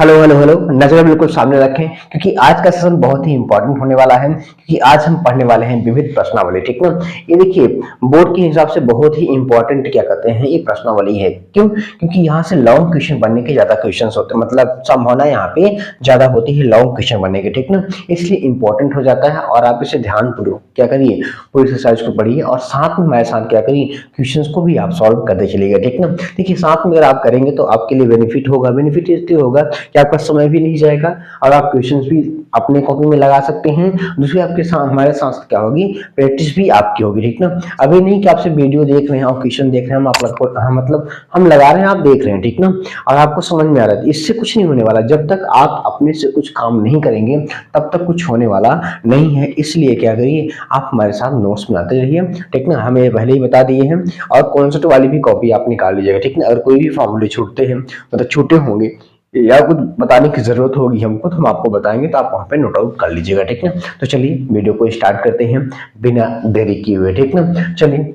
Hello hello hello, नजर बिल्कुल सामने रखें क्योंकि आज का सेशन बहुत ही इंपॉर्टेंट होने वाला है। क्योंकि आज हम पढ़ने वाले हैं विविध प्रश्नावली। ठीक ना। ये देखिए, बोर्ड के हिसाब से बहुत ही इंपॉर्टेंट क्या कहते हैं, ये प्रश्नावली है। क्यों? क्योंकि यहाँ से लॉन्ग क्वेश्चन बनने के ज्यादा क्वेश्चन होते हैं, मतलब संभावना यहाँ पे ज्यादा होती है लॉन्ग क्वेश्चन बनने की। ठीक ना, इसलिए इंपॉर्टेंट हो जाता है और आप इसे ध्यान पूर्वक क्या करिए, पूरी एक्सरसाइज को पढ़िए और साथ में मेरे साथ क्या करिए, क्वेश्चन को भी आप सॉल्व करते चलिएगा। ठीक ना। देखिए, साथ में अगर आप करेंगे तो आपके लिए बेनिफिट होगा। बेनिफिट इसलिए होगा कि आपका समय भी नहीं जाएगा और आप क्वेश्चंस भी अपने कॉपी में लगा सकते हैं। दूसरी आपके साथ हमारे साथ क्या होगी, प्रैक्टिस भी आपकी होगी। ठीक ना। अभी नहीं कि आपसे वीडियो देख रहे हैं और क्वेश्चन देख रहे हैं, हम आप मतलब हम लगा रहे हैं, आप देख रहे हैं। ठीक ना। और आपको समझ में आ रहा है, इससे कुछ नहीं होने वाला। जब तक आप अपने से कुछ काम नहीं करेंगे तब तक कुछ होने वाला नहीं है। इसलिए क्या करिए, आप हमारे साथ नोट्स बनाते रहिए। ठीक ना। हमें पहले ही बता दिए हैं और कॉन्सेप्ट वाली भी कॉपी आप निकाल लीजिएगा। ठीक ना। अगर कोई भी फॉर्मूले छूटते हैं, मतलब छूटे होंगे या कुछ बताने की जरूरत होगी हमको, तो हम आपको बताएंगे, तो आप वहां पे नोट आउट कर लीजिएगा। ठीक है। तो चलिए वीडियो को स्टार्ट करते हैं बिना देरी किए हुए। ठीक ना। चलिए,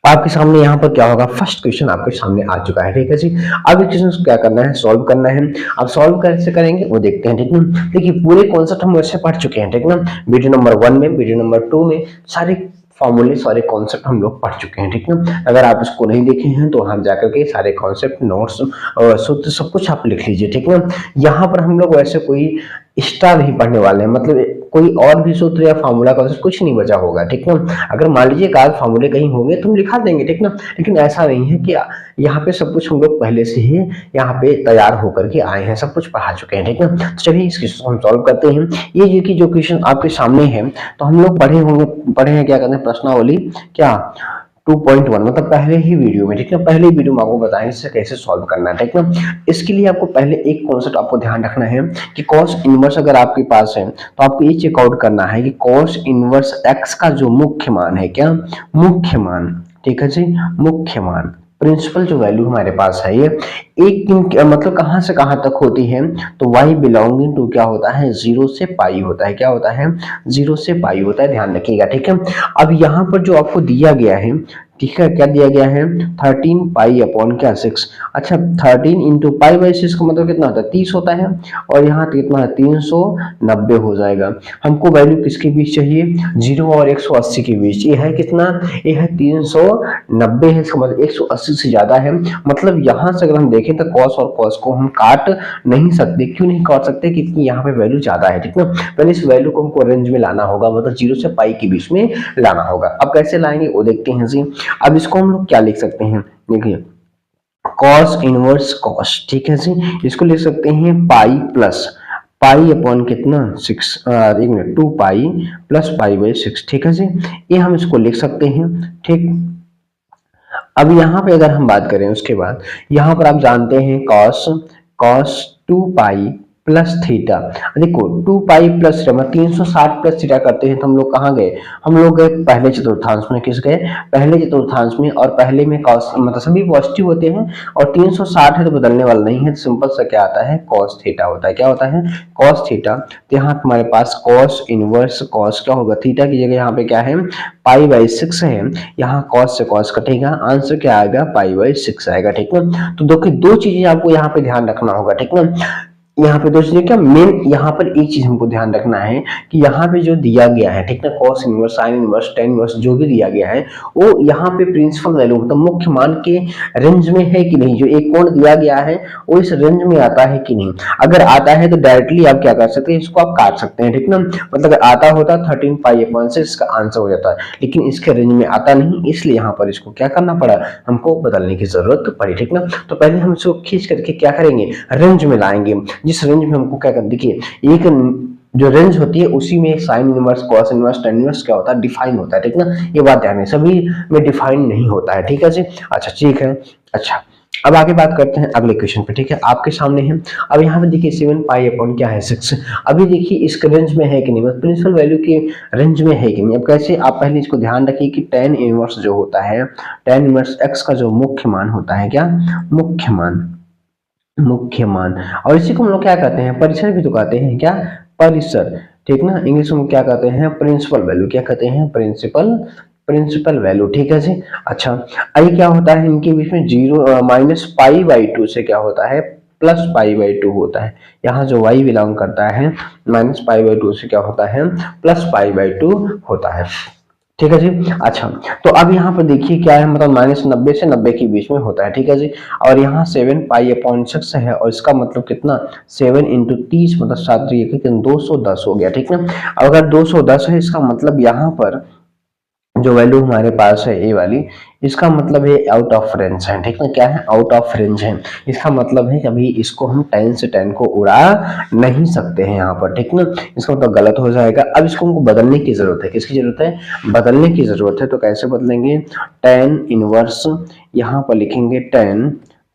आपके सामने यहाँ पर क्या होगा, फर्स्ट क्वेश्चन आपके सामने आ चुका है। ठीक है जी। अब क्वेश्चन क्या करना है, सॉल्व करना है। अब सॉल्व कैसे करेंगे वो देखते हैं। ठीक ना। देखिए, पूरे कॉन्सेप्ट हम वैसे पढ़ चुके हैं। ठीक ना। वीडियो नंबर 1 में, वीडियो नंबर 2 में सारे फॉर्मूले, सारे कॉन्सेप्ट हम लोग पढ़ चुके हैं। ठीक ना। अगर आप इसको नहीं देखे हैं तो हम जाकर के सारे कॉन्सेप्ट, नोट्स और सूत्र सब कुछ आप लिख लीजिए। ठीक ना। यहाँ पर हम लोग वैसे कोई एक्स्ट्रा नहीं पढ़ने वाले हैं, मतलब कोई और भी सूत्र या फार्मूला का कुछ नहीं बचा होगा। ठीक ना। अगर मान लीजिए एक आध फार्मूले कहीं होंगे तो हम लिखा देंगे। ठीक ना। लेकिन ऐसा नहीं है कि यहाँ पे सब कुछ हम लोग पहले से ही यहाँ पे तैयार होकर के आए हैं, सब कुछ पढ़ा चुके हैं। ठीक ना। तो चलिए इस क्वेश्चन को हम सॉल्व करते हैं। ये जो क्वेश्चन आपके सामने है, तो हम लोग पढ़े होंगे, पढ़े हैं क्या कहते हैं, प्रश्नावली क्या 2.1, मतलब पहले ही वीडियो में। ठीक है, पहले ही वीडियो में आपको बताएंगे इसे कैसे सॉल्व करना है। ठीक ना। इसके लिए आपको पहले एक कॉन्सेप्ट आपको ध्यान रखना है कि कॉस इनवर्स अगर आपके पास है तो आपको ये चेकआउट करना है कि कॉस इनवर्स एक्स का जो मुख्य मान है, क्या मुख्य मान, ठीक है जी, मुख्य मान, प्रिंसिपल जो वैल्यू हमारे पास है, ये एक मतलब कहां से कहां तक होती है, तो y बिलोंगिंग टू क्या होता है, 0 से पाई होता है। क्या होता है, 0 से पाई होता है, ध्यान रखिएगा। ठीक है। अब यहाँ पर जो आपको दिया गया है, ठीक है, क्या दिया गया है, 13 पाई अपॉन क्या 6। अच्छा, 13 इंटू पाई बाई 6 का मतलब कितना होता है, 30 होता है। और यहाँ कितना है, 390 हो जाएगा। हमको वैल्यू किसके बीच चाहिए, 0 और 180 के बीच। ये है कितना, ये है 390 है, इसका मतलब 180 से ज्यादा है। मतलब यहाँ से अगर हम देखें तो कॉस और कॉस को हम काट नहीं सकते। क्यों नहीं काट सकते, क्योंकि यहाँ पे वैल्यू ज्यादा है। ठीक ना। पहले इस वैल्यू को हमको रेंज में लाना होगा, मतलब 0 से पाई के बीच में लाना होगा। अब कैसे लाएंगे वो देखते हैं जी। अब इसको हम लोग क्या लिख सकते हैं, देखिए, कॉस इनवर्स कॉस, ठीक है जी, इसको लिख सकते हैं पाई प्लस पाई अपॉन कितना 6, एक minute, 2 pi plus pi by 6। ठीक है जी, ये हम इसको लिख सकते हैं। ठीक। अब यहाँ पे अगर हम बात करें, उसके बाद यहाँ पर आप जानते हैं cos cos 2 pi plus theta. देखो 2 पाई प्लस 360 प्लस थीटा करते हैं तो हम लोग कहाँ गए, हम लोग गए पहले चतुर्थांश में। किस गए, पहले चतुर्थांश में। और पहले में कॉस मतलब सभी पॉजिटिव होते हैं और 360 है तो बदलने वाला नहीं है, सिंपल सा क्या आता है, कॉस थीटा होता है। क्या होता है, कॉस थीटा। तो यहाँ हमारे पास कॉस इनवर्स कॉस क्या होगा, थीटा की जगह यहाँ पे क्या है, पाई बाई 6 है। यहाँ कॉस से कॉस कटेगा, आंसर क्या आएगा, पाई बाई 6 आएगा। ठीक ना। तो दो चीजें आपको यहाँ पे ध्यान रखना होगा। ठीक ना। यहाँ पे दोस्तों क्या मेन, यहाँ पर एक चीज हमको ध्यान रखना है कि यहाँ पे जो दिया गया है, ठीक ना, cos inverse, sine inverse, tan inverse जो भी दिया गया है, वो यहाँ पे प्रिंसिपल वैल्यू मतलब मुख्य मान के रेंज में है कि नहीं। जो एक कोण दिया गया है वो इस रेंज में आता है कि नहीं। अगर आता है तो डायरेक्टली आप क्या कर सकते हैं, इसको आप काट सकते हैं। ठीक ना। मतलब अगर आता होता 13 पाई अपॉन 6 इसका आंसर हो जाता है, लेकिन इसके रेंज में आता नहीं, इसलिए यहाँ पर इसको क्या करना पड़ा, हमको बदलने की जरूरत पड़ी। ठीक ना। तो पहले हम इसको खींच करके क्या करेंगे, रेंज में लाएंगे। जिस रेंज में हमको क्या कर, देखिए एक जो रेंज होती है उसी में sine inverse, cos inverse, tan inverse क्या होता है, डिफाइन होता है। ठीक ना। ये बात ध्यान है, सभी में डिफाइन नहीं होता है। ठीक है जी। अच्छा ठीक है। अच्छा, अब आगे बात करते हैं अगले क्वेश्चन पे। ठीक है, आपके सामने है। अब यहाँ पे देखिए 7 पाई अपॉन क्या है 6। अभी देखिए इसके रेंज में है कि नहीं, प्रिंसिपल वैल्यू के रेंज में है कि नहीं। अब कैसे, आप पहले इसको ध्यान रखिए कि टेन इनवर्स जो होता है, टेन इनवर्स एक्स का जो मुख्य मान होता है, क्या मुख्य मान, मुख्य मान। और इसी को हम लोग क्या कहते हैं, परिसर भी तो कहते हैं, क्या परिसर। ठीक ना। इंग्लिश में क्या कहते हैं, प्रिंसिपल वैल्यू, क्या कहते हैं, प्रिंसिपल, प्रिंसिपल वैल्यू। ठीक है जी। अच्छा, आई क्या होता है इनके बीच में, जीरो माइनस पाई बाई 2 से क्या होता है, प्लस पाई बाई टू होता है। यहाँ जो y बिलोंग करता है माइनस पाई बाई टू से क्या होता है, प्लस पाई बाई टू होता है। ठीक है जी। अच्छा, तो अब यहाँ पर देखिए क्या है, मतलब -90 से 90 के बीच में होता है। ठीक है जी। और यहाँ 7 पाई अपॉन 6 है, और इसका मतलब कितना, 7 इंटू 30 मतलब 7 210 हो गया। ठीक है। अब अगर 210 है, इसका मतलब यहाँ पर जो वैल्यू हमारे पास है ए वाली, इसका मतलब है आउट ऑफ रेंज है। ठीक है, क्या है, आउट ऑफ रेंज है। इसका मतलब है कि अभी इसको हम 10 से 10 को उड़ा नहीं सकते हैं यहाँ पर। ठीक ना, इसका मतलब गलत हो जाएगा। अब इसको हमको बदलने की जरूरत है। किसकी जरूरत है, बदलने की जरूरत है। तो कैसे बदलेंगे, 10 इनवर्स यहाँ पर लिखेंगे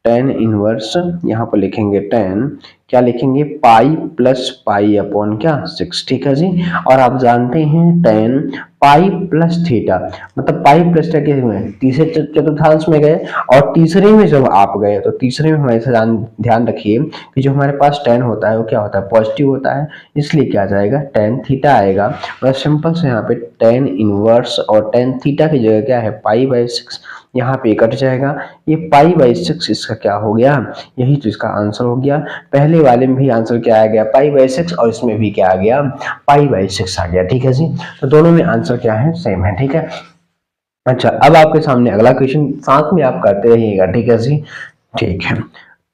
10 इनवर्स यहाँ पर लिखेंगे 10, क्या लिखेंगे, पाई प्लस पाई अपॉन क्या 6। ठीक है जी। और आप जानते हैं 10 पाई प्लस थीटा, मतलब पाई प्लस थीटा में तीसरे चतुर्थांश में गए, और तीसरे में जब आप गए तो तीसरे में हमेशा ध्यान रखिए कि जो हमारे पास 10 होता है वो क्या होता है, पॉजिटिव होता है, इसलिए क्या आ जाएगा, tan थीटा आएगा। और सिंपल से यहाँ पे tan इनवर्स और tan थीटा की जगह क्या है, पाई बाई 6, यहाँ पे कट जाएगा, ये पाई बाई 6 इसका क्या हो गया, यही तो इसका आंसर हो गया। पहले वाले में भी आंसर क्या आ गया, पाई बाई 6, और इसमें भी क्या आ गया, पाई बाई 6 आ गया। ठीक है जी। तो दोनों में आंसर क्या है, सेम है। ठीक है। अच्छा, अब आपके सामने अगला क्वेश्चन, साथ में आप करते रहिएगा। ठीक है जी। ठीक है।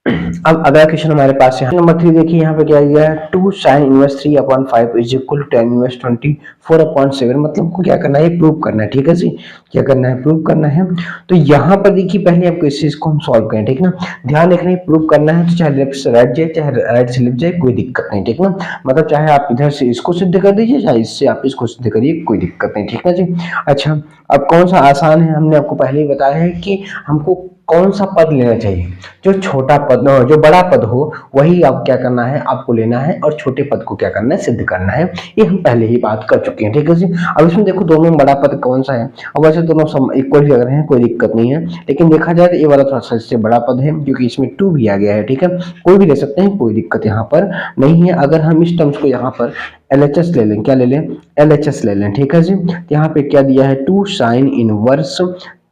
अब अगला क्वेश्चन हमारे पास है नंबर 3। देखिए यहाँ पे क्या दिया है, 2 sin inverse 3 upon 5 is equal to tan inverse 24 upon 7। मतलब को क्या करना है, प्रूव करना है। ठीक है जी, क्या करना है, प्रूव करना है। तो यहाँ पर देखिए पहले आपको इस चीज को हम सॉल्व करें। ठीक ना, ध्यान रखना, प्रूव करना है तो चाहे लेफ्ट से राइट जाए, चाहे राइट से लेफ्ट जाए, कोई दिक्कत नहीं। ठीक ना, मतलब चाहे आप इधर से इसको सिद्ध कर दीजिए, चाहे इससे आप इसको सिद्ध करिए, कोई दिक्कत नहीं। ठीक है जी। अच्छा, अब कौन सा आसान है, हमने आपको पहले ही बताया है कि हमको कौन सा पद लेना चाहिए, जो छोटा पद, जो बड़ा पद हो वही आप क्या करना है, आपको लेना है, और छोटे पद को क्या करना है, सिद्ध करना है। ये हम पहले ही बात कर चुके हैं। ठीक है जी। अब इसमें देखो दोनों में बड़ा पद कौन सा है, और वैसे दोनों इक्वल लग रहे हैं, कोई दिक्कत नहीं है, लेकिन देखा जाए तो ये वाला थोड़ा सा इससे बड़ा पद है, क्योंकि इसमें 2 भी आ गया है। ठीक है, कोई भी ले सकते हैं, कोई दिक्कत यहाँ पर नहीं है। अगर हम इस टर्म्स को यहाँ पर LHS ले लें, क्या ले लें, LHS ले लें। ठीक है जी। यहाँ पे क्या दिया है, 2 sin इनवर्स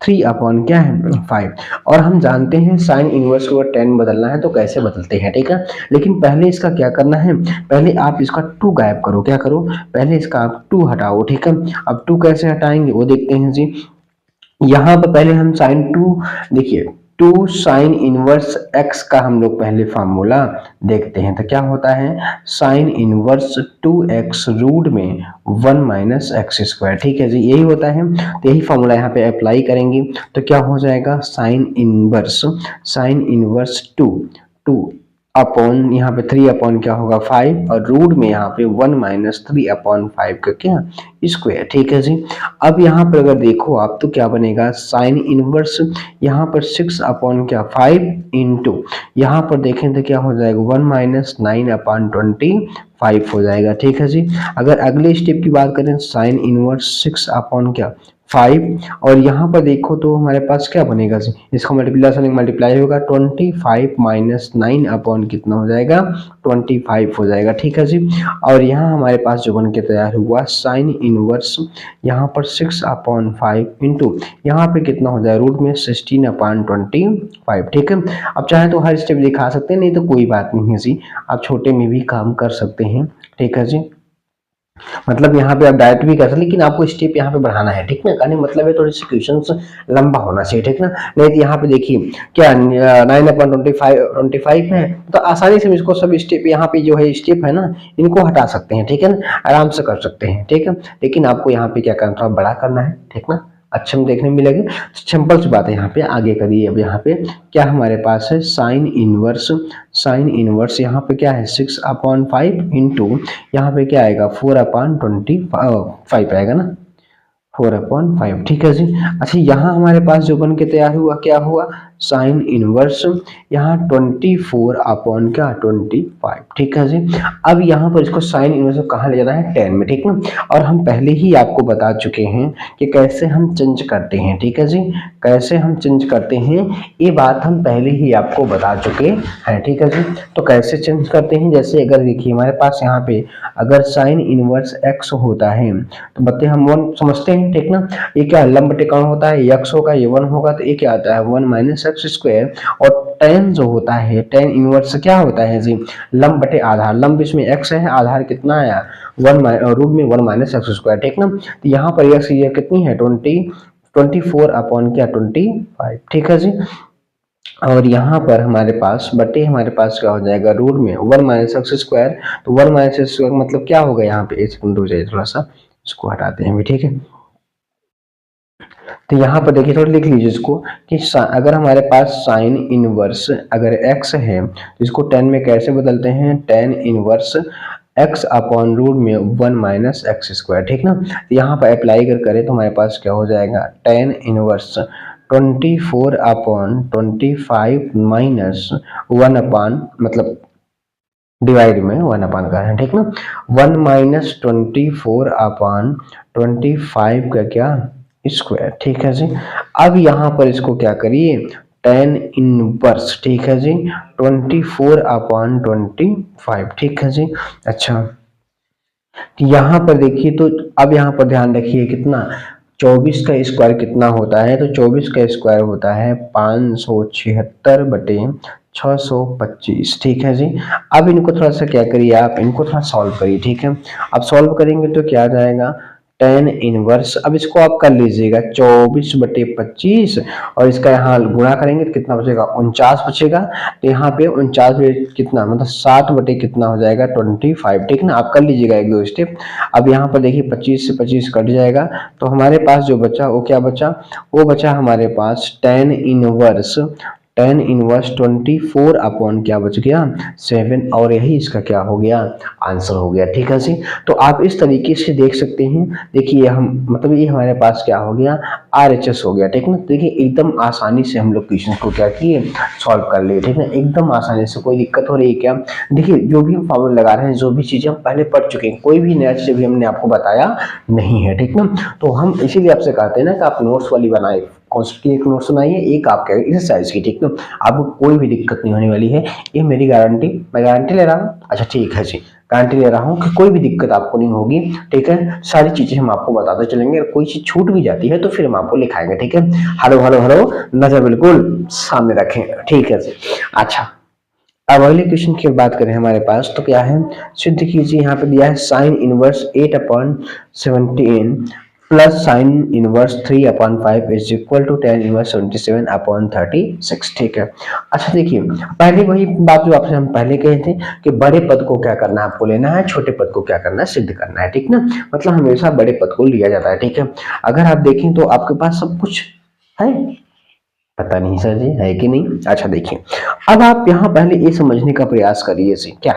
3 अपॉन क्या है 5, और हम जानते हैं साइन इनवर्स को 10 बदलना है तो कैसे बदलते हैं। ठीक है, लेकिन पहले इसका क्या करना है, पहले आप इसका 2 गायब करो, क्या करो, पहले इसका आप 2 हटाओ। ठीक है, अब 2 कैसे हटाएंगे वो देखते हैं जी। यहाँ पर पहले हम साइन 2, देखिए 2 साइन इनवर्स x का हम लोग पहले फार्मूला देखते हैं, तो क्या होता है, साइन इनवर्स 2x रूट में 1 माइनस एक्स स्क्वायर। ठीक है जी, यही होता है, तो यही फार्मूला यहाँ पे अप्लाई करेंगे तो क्या हो जाएगा, साइन इनवर्स 2 अपॉन यहाँ पे 3 अपॉन क्या होगा 5, और रूट में यहाँ पे 1 माइनस 3 अपॉन 5 का क्या स्क्वायर। ठीक है जी। अब यहाँ पर अगर देखो आप तो क्या बनेगा, साइन इनवर्स यहाँ पर 6 अपॉन क्या 5 इंटू यहाँ पर देखें तो क्या हो जाएगा 1 माइनस 9 अपॉन 25 हो जाएगा। ठीक है जी। अगर अगले स्टेप की बात करें, साइन इनवर्स 6 अपॉन क्या 5, और यहाँ पर देखो तो हमारे पास क्या बनेगा जी, इसका मल्टीप्लाई होगा 25 माइनस 9 अपॉन कितना हो जाएगा 25 हो जाएगा। ठीक है जी। और यहाँ हमारे पास जो बन के तैयार हुआ साइन इनवर्स यहाँ पर 6 अपॉन 5 इंटू यहाँ पे कितना हो जाएगा रूट में 16 अपॉन 25। ठीक है, अब चाहे तो हर स्टेप दिखा सकते हैं, नहीं तो कोई बात नहीं है जी, आप छोटे में भी काम कर सकते हैं। ठीक है जी, मतलब यहाँ पे आप डायरेक्ट भी कर सकते, लेकिन आपको स्टेप यहाँ पे बढ़ाना है। ठीक ना, कहने मतलब है थोड़ी सी क्वेश्चन लंबा होना चाहिए। ठीक ना, नहीं तो यहाँ पे देखिए क्या 9/25 है, तो आसानी से इसको सब स्टेप यहाँ पे जो है स्टेप है ना, इनको हटा सकते हैं। ठीक है ना, आराम से कर सकते हैं। ठीक है, लेकिन आपको यहाँ पे क्या करना, थोड़ा बड़ा करना है। ठीक ना, अच्छे में देखने मिलेगा। सिंपल सी बात है, यहाँ पे आगे करिए। अब यहाँ पे क्या हमारे पास है, साइन इनवर्स यहाँ पे क्या है 6 अपॉन 5 इंटू यहाँ पे क्या आएगा 4 अपॉन 25 आएगा ना, 4 अपॉन 5। ठीक है जी। अच्छा, यहाँ हमारे पास जो बन के तैयार हुआ क्या हुआ, साइन इनवर्स यहाँ 24 अपॉन क्या 25। ठीक है जी। अब यहाँ पर इसको साइन इनवर्स को कहाँ ले जाना है, 10 में। ठीक ना, और हम पहले ही आपको बता चुके हैं कि कैसे हम चेंज करते हैं। ठीक है जी, कैसे हम चेंज करते हैं ये बात हम पहले ही आपको बता चुके हैं। ठीक है जी, तो कैसे चेंज करते हैं, जैसे अगर देखिए हमारे पास यहाँ पे अगर साइन इनवर्स x होता है तो बताइए हम 1 समझते हैं। ठीक ना, ये क्या लंब टिकाण होता है, x होगा, ये 1 होगा, तो ये क्या आता है 1 माइनस एक्स स्क्वायर, और टेन जो होता है टेन इनवर्स क्या होता है जी, लंब बटे आधार। लंब इसमें x है, आधार कितना आया रूट में 1 माइनस एक्स स्क्वायर, ठीक ना। तो यहाँ पर x ये कितनी है 24 अपॉन क्या 25, ठीक है जी। और यहाँ पर हमारे पास बटे हमारे पास क्या हो जाएगा रूट में 1 माइनस एक्स स्क्वायर। तो 1 माइनस एक्स स्क्वायर मतलब क्या होगा, यहाँ पे एक सेकंड रुक जाइए, थोड़ा सा इसको हटाते हैं, ठीक है। तो यहाँ पर देखिए थोड़ा लिख लीजिए इसको कि अगर हमारे पास साइन इनवर्स अगर x है तो इसको 10 में कैसे बदलते हैं, tan inverse x upon root में 1 माइनस एक्स स्क्वायर, ठीक ना। तो यहाँ पर अप्लाई करें तो हमारे पास क्या हो जाएगा, tan inverse 24 upon 25 minus 1 upon मतलब डिवाइड में 1 अपॉन का है, ठीक ना। 1 माइनस 24 अपॉन 25 का क्या स्क्वायर, ठीक है जी। अब यहाँ पर इसको क्या करिए, टेन इनवर्स, ठीक है जी, 24 अपॉन 25, ठीक है जी। अच्छा यहाँ पर देखिए, तो अब यहाँ पर ध्यान रखिए कितना 24 का स्क्वायर कितना होता है, तो 24 का स्क्वायर होता है 576 बटे 625, ठीक है जी। अब इनको थोड़ा सा क्या करिए, आप इनको थोड़ा सॉल्व करिए, ठीक है। अब सॉल्व करेंगे तो क्या आ जाएगा, टेन इनवर्स, अब इसको आप कर लीजिएगा 24 बटे 25 और इसका यहाँ गुणा करेंगे तो कितना बचेगा 49 बचेगा। तो यहाँ पे 49 कितना मतलब 7 बटे कितना हो जाएगा 25, ठीक ना। आप कर लीजिएगा एक दो स्टेप। अब यहाँ पर देखिए 25 से 25 कट जाएगा तो हमारे पास जो बचा वो क्या बचा, वो बचा हमारे पास टेन इनवर्स 24 अपॉन क्या बच गया 7, और यही इसका क्या हो गया आंसर हो गया, ठीक है जी। तो आप इस तरीके से देख सकते हैं, देखिए हम मतलब ये हमारे पास क्या हो गया RHS हो गया, ठीक ना। देखिए एकदम आसानी से हम लोग क्वेश्चन को क्या किए सॉल्व कर लिए, ठीक है, एकदम आसानी से। कोई दिक्कत हो रही है क्या, देखिए जो भी हम फॉर्मूला लगा रहे हैं, जो भी चीजें हम पहले पढ़ चुके हैं, कोई भी नया चीज भी हमने आपको बताया नहीं है, ठीक ना। तो हम इसीलिए आपसे कहते हैं ना कि आप नोट्स वाली बनाए, कॉन्सेप्ट की एक नोट्स बनाइए, एक आपके एक्सरसाइज की, ठीक ना। आपको कोई भी दिक्कत नहीं होने वाली है, ये मेरी गारंटी, मैं गारंटी ले रहा हूँ। अच्छा ठीक है जी, गारंटी ले रहा हूँ कि कोई भी दिक्कत आपको नहीं होगी, ठीक है। सारी चीजें हम आपको बताते चलेंगे, अगर कोई चीज छूट भी जाती है तो फिर हम आपको लिखाएंगे, ठीक है। हेलो हेलो हेलो, नजर बिल्कुल सामने रखें, ठीक है जी। अच्छा अब अगले क्वेश्चन की बात करें हमारे पास तो क्या है, सिद्ध कीजिए। यहाँ पे दिया है sine inverse 8/17 plus sine inverse 3/5 is equal to tan inverse 77/36, ठीक है। अच्छा देखिए पहले वही बात जो आपसे हम पहले कहे थे कि बड़े पद को क्या करना है आपको लेना है, छोटे पद को क्या करना है सिद्ध करना है, ठीक ना। मतलब हमेशा बड़े पद को लिया जाता है, ठीक है। अगर आप देखें तो आपके पास सब कुछ है, पता नहीं सर जी है कि नहीं। अच्छा देखिए अब आप यहाँ पहले ये समझने का प्रयास करिए क्या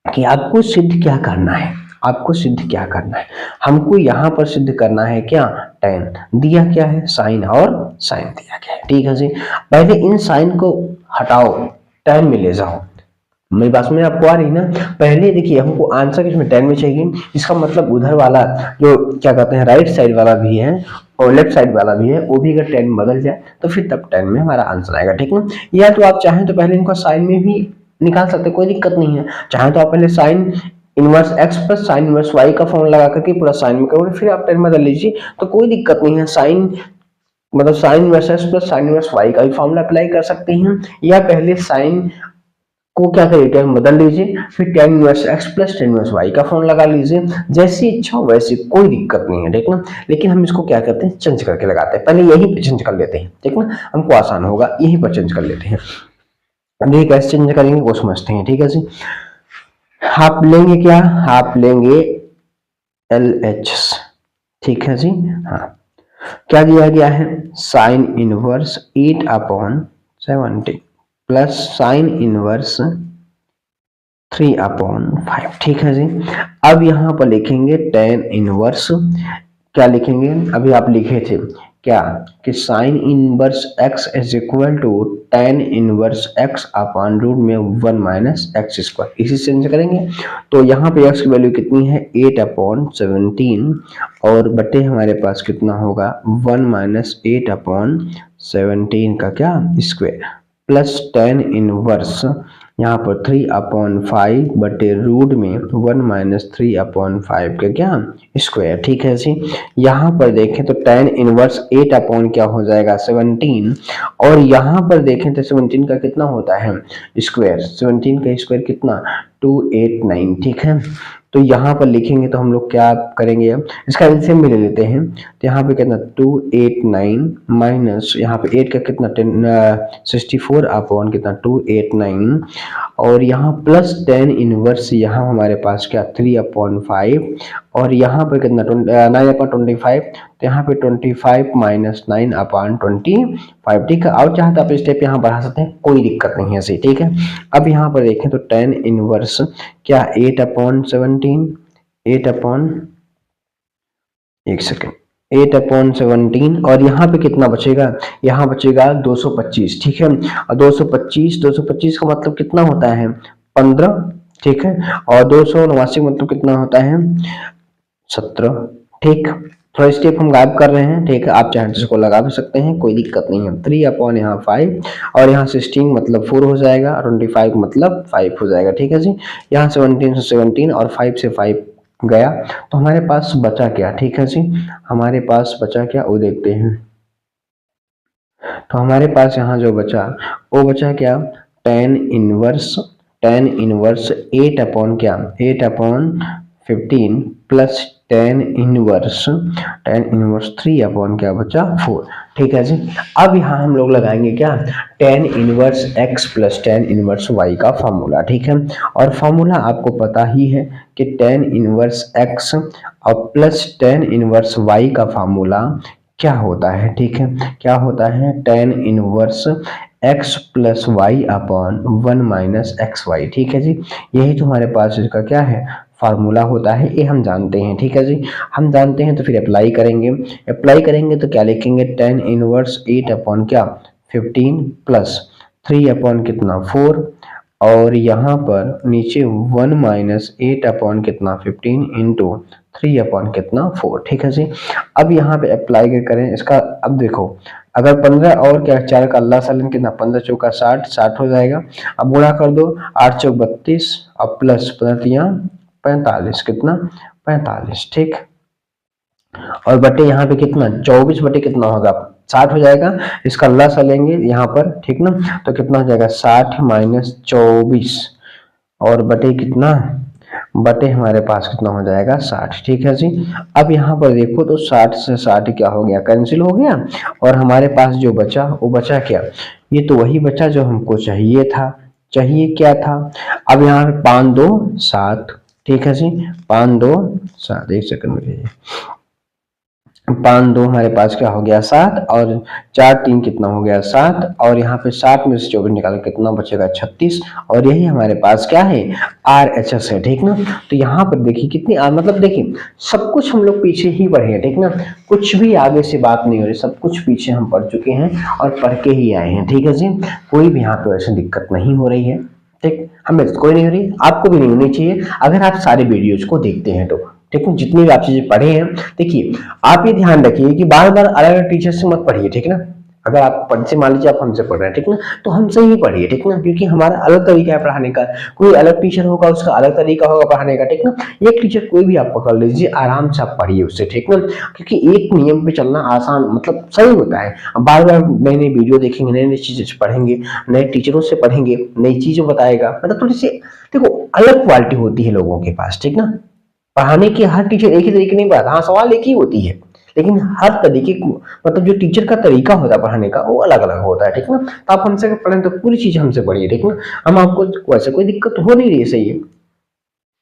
कि आपको सिद्ध क्या करना है, आपको सिद्ध क्या करना है। हमको यहाँ पर सिद्ध करना है क्या, टेन दिया क्या है साइन और साइन दिया क्या है, ठीक है जी। पहले इन साइन को हटाओ, टेन में ले जाओ, मेरी बात में आपको आ रही ना। पहले देखिए हमको आंसर इसमें 10 में चाहिए, इसका मतलब उधर वाला जो क्या कहते हैं राइट साइड वाला भी है और लेफ्ट साइड वाला भी है, वो भी अगर 10 बदल जाए तो फिर तब 10 में हमारा आंसर आएगा, ठीक ना। या तो आप चाहें तो पहले इनको साइन में भी निकाल सकते, कोई दिक्कत नहीं है। चाहे तो आप पहले sign inverse x plus sine inverse y का फॉर्मूला लगा करके पूरा साइन में करोगे, फिर आप 10 बदल लीजिए तो कोई दिक्कत नहीं है। साइन मतलब sign inverse x plus sine inverse y का भी फॉर्मूला अप्लाई कर सकते हैं, या पहले साइन को क्या करिए टेन बदल लीजिए, फिर tan inverse x plus tan inverse y का फॉर्मूला लगा लीजिए, जैसी इच्छा हो वैसी, कोई दिक्कत नहीं है, ठीक ना। लेकिन हम इसको क्या करते हैं चेंज करके लगाते हैं, पहले यहीं पे चेंज कर लेते हैं, ठीक ना, हमको आसान होगा, यहीं पर चेंज कर लेते हैं। अब ये कैसे चेंज करेंगे वो समझते हैं, ठीक है जी। आप लेंगे क्या, आप लेंगे LH, ठीक है जी। हाँ क्या दिया गया है, sine inverse 8/17 plus sine inverse 3/5, ठीक है जी। अब यहाँ पर लिखेंगे टेन इनवर्स, क्या लिखेंगे, अभी आप लिखे थे क्या कि sine inverse x is equal to tan inverse x upon root में 1 माइनस एक्स स्क्वायर, इसी से चेंज करेंगे। तो यहाँ पे x की वैल्यू कितनी है 8/17 और बटे हमारे पास कितना होगा 1 माइनस 8/17 का क्या स्क्वायर प्लस टेन इनवर्स यहाँ पर 3/5 बटे रूट में 1 माइनस 3/5 का क्या स्क्वायर। ठीक है जी। यहाँ पर देखें तो tan इनवर्स 8 अपॉन क्या हो जाएगा 17, और यहाँ पर देखें तो 17 का कितना होता है स्क्वायर, 17 का स्क्वायर कितना 289। ठीक है, तो यहाँ पर लिखेंगे तो हम लोग क्या करेंगे, अब इसका एलसीएम भी ले लेते हैं। तो यहाँ पे कितना 289 माइनस यहाँ पे 8 का कितना 64 अपॉन कितना 289, और यहाँ प्लस tan इनवर्स यहाँ हमारे पास क्या 3/5, और यहाँ पे कितना 9/25, तो यहाँ पे 25 माइनस 9/25। ठीक है, और चाहे तो आप स्टेप यहाँ बढ़ा सकते हैं, कोई दिक्कत नहीं है ऐसे। ठीक है, अब यहाँ पर देखें तो tan इनवर्स क्या 8/17, 8/17, और यहाँ पे कितना बचेगा, यहाँ बचेगा 225। ठीक है, और 225 का मतलब कितना होता है 15। ठीक है, और 279 का मतलब कितना होता है 17। ठीक, थोड़ा स्टेप हम गायब कर रहे हैं। ठीक है, आप चाहे तो इसको लगा भी सकते हैं, कोई दिक्कत नहीं है। 3 यहाँ 5, और यहाँ 16 मतलब 4 हो जाएगा, 25 मतलब 5 हो जाएगा। ठीक है जी, यहाँ 17 से 17 और 5 से 5 गया, तो हमारे पास बचा क्या। ठीक है जी, हमारे पास बचा क्या वो देखते हैं। तो हमारे पास यहाँ जो बचा वो बचा क्या tan इनवर्स 8 अपॉन क्या 8/15 प्लस tan इनवर्स 3 अपॉन क्या बचा 4। ठीक है जी, अब यहाँ हम लोग लगाएंगे क्या tan inverse x plus tan inverse y का फॉर्मूला। ठीक है, और फॉर्मूला आपको पता ही है कि tan इनवर्स x और प्लस tan इनवर्स y का फॉर्मूला क्या होता है। ठीक है, क्या होता है tan inverse x plus y upon 1 minus x y. ठीक है जी, यही तो हमारे पास इसका क्या है फार्मूला होता है, ये हम जानते हैं। ठीक है जी, हम जानते हैं तो फिर अप्लाई करेंगे तो क्या लिखेंगे tan इनवर्स 8 अपॉन क्या 15 प्लस 3 अपॉन कितना 4, और यहाँ पर नीचे 1 माइनस 8 अपॉन कितना 15 इंटू 3 अपॉन कितना 4। ठीक है जी, अब यहाँ पे अप्लाई करें इसका। अब देखो अगर 15 और क्या 4 का अल्लाह सालन कितना 15 चौका 60 हो जाएगा। अब गुणा कर दो 8 चौक 32 और प्लस 45 कितना 45। ठीक, और बटे यहाँ पे कितना 24 बटे कितना होगा 60 हो जाएगा। इसका लसा लेंगे यहाँ पर, ठीक ना, तो कितना हो जाएगा 60 माइनस 24, और बटे कितना बटे हमारे पास कितना हो जाएगा 60। ठीक है जी, अब यहाँ पर देखो तो 60 से 60 क्या हो गया कैंसिल हो गया, और हमारे पास जो बचा वो बचा क्या, ये तो वही बचा जो हमको चाहिए था। चाहिए क्या था, अब यहाँ पे 5 2 7। ठीक है जी, 5 2 7, एक सेकंड में 5 2 हमारे पास क्या हो गया 7, और 4 3 कितना हो गया 7, और यहाँ पे 7 में से 24 निकाल कितना बचेगा 36, और यही हमारे पास क्या है RHS है। ठीक ना, तो यहाँ पर देखिए कितनी मतलब देखिए सब कुछ हम लोग पीछे ही पढ़े हैं। ठीक ना, कुछ भी आगे से बात नहीं हो रही, सब कुछ पीछे हम पढ़ चुके हैं और पढ़ के ही आए हैं। ठीक है जी, कोई भी यहाँ पे वैसे दिक्कत नहीं हो रही है। ठीक, हमें कोई नहीं हो रही, आपको भी नहीं होनी चाहिए अगर आप सारे वीडियोज को देखते हैं तो। ठीक है, जितनी भी आप चीजें पढ़े हैं, देखिए आप ये ध्यान रखिए कि बार बार अलग अलग टीचर से मत पढ़िए। ठीक ना, अगर आप से मान लीजिए आप हमसे पढ़ रहे हैं, ठीक ना, तो हमसे ही पढ़िए। ठीक ना, क्योंकि हमारा अलग तरीका है पढ़ाने का, कोई अलग टीचर होगा उसका अलग तरीका होगा पढ़ाने का। ठीक ना, एक टीचर कोई भी आप पकड़ लीजिए, आराम से आप पढ़िए उससे। ठीक ना, क्योंकि एक नियम पे चलना आसान मतलब सही होता है। बार बार नई नई वीडियो देखेंगे, नई नई चीजें पढ़ेंगे, नए टीचरों से पढ़ेंगे, नई चीजें बताएगा, मतलब थोड़ी सी देखो अलग क्वालिटी होती है लोगों के पास। ठीक ना, पढ़ाने के हर टीचर एक ही तरीके नहीं पढ़ाता, हाँ सवाल एक ही होती है, लेकिन हर तरीके मतलब जो टीचर का तरीका होता है पढ़ाने का वो अलग अलग होता है। ठीक ना, तो आप हमसे पढ़ें तो पूरी चीज हमसे पढ़िए। ठीक ना, हम आपको वैसे कोई दिक्कत हो नहीं रही है, सही है,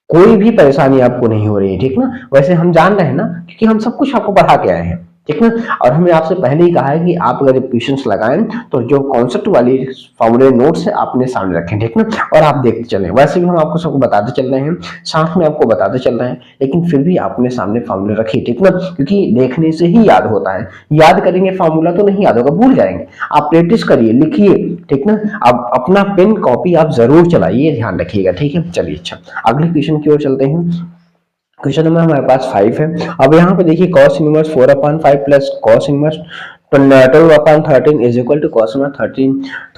कोई भी परेशानी आपको नहीं हो रही है। ठीक ना, वैसे हम जान रहे हैं ना, क्योंकि हम सब कुछ आपको पढ़ा के आए हैं। ठीक ना, और हमने आपसे पहले ही कहा है कि आप अगर ट्यूशंस लगाएं तो जो कॉन्सेप्ट वाली फॉर्मूले नोट्स है अपने सामने रखें। ठीक ना, और आप देखते चलें। वैसे भी हम आपको सबको बताते चल रहे हैं, साथ में आपको बताते चल रहे हैं, लेकिन फिर भी अपने सामने फॉर्मूले रखिए। ठीक ना, क्योंकि देखने से ही याद होता है, याद करेंगे फॉर्मूला तो नहीं याद होगा, भूल जाएंगे। आप प्रैक्टिस करिए, लिखिए। ठीक ना, अब अपना पेन कॉपी आप जरूर चलाइए, ध्यान रखिएगा। ठीक है, चलिए अच्छा अगले क्वेश्चन की ओर चलते हैं। क्वेश्चन नंबर हमारे पास 5 है। अब यहाँ पे देखिए cos inverse 4/5 plus cos inverse तो 12/13 is equal to cos inverse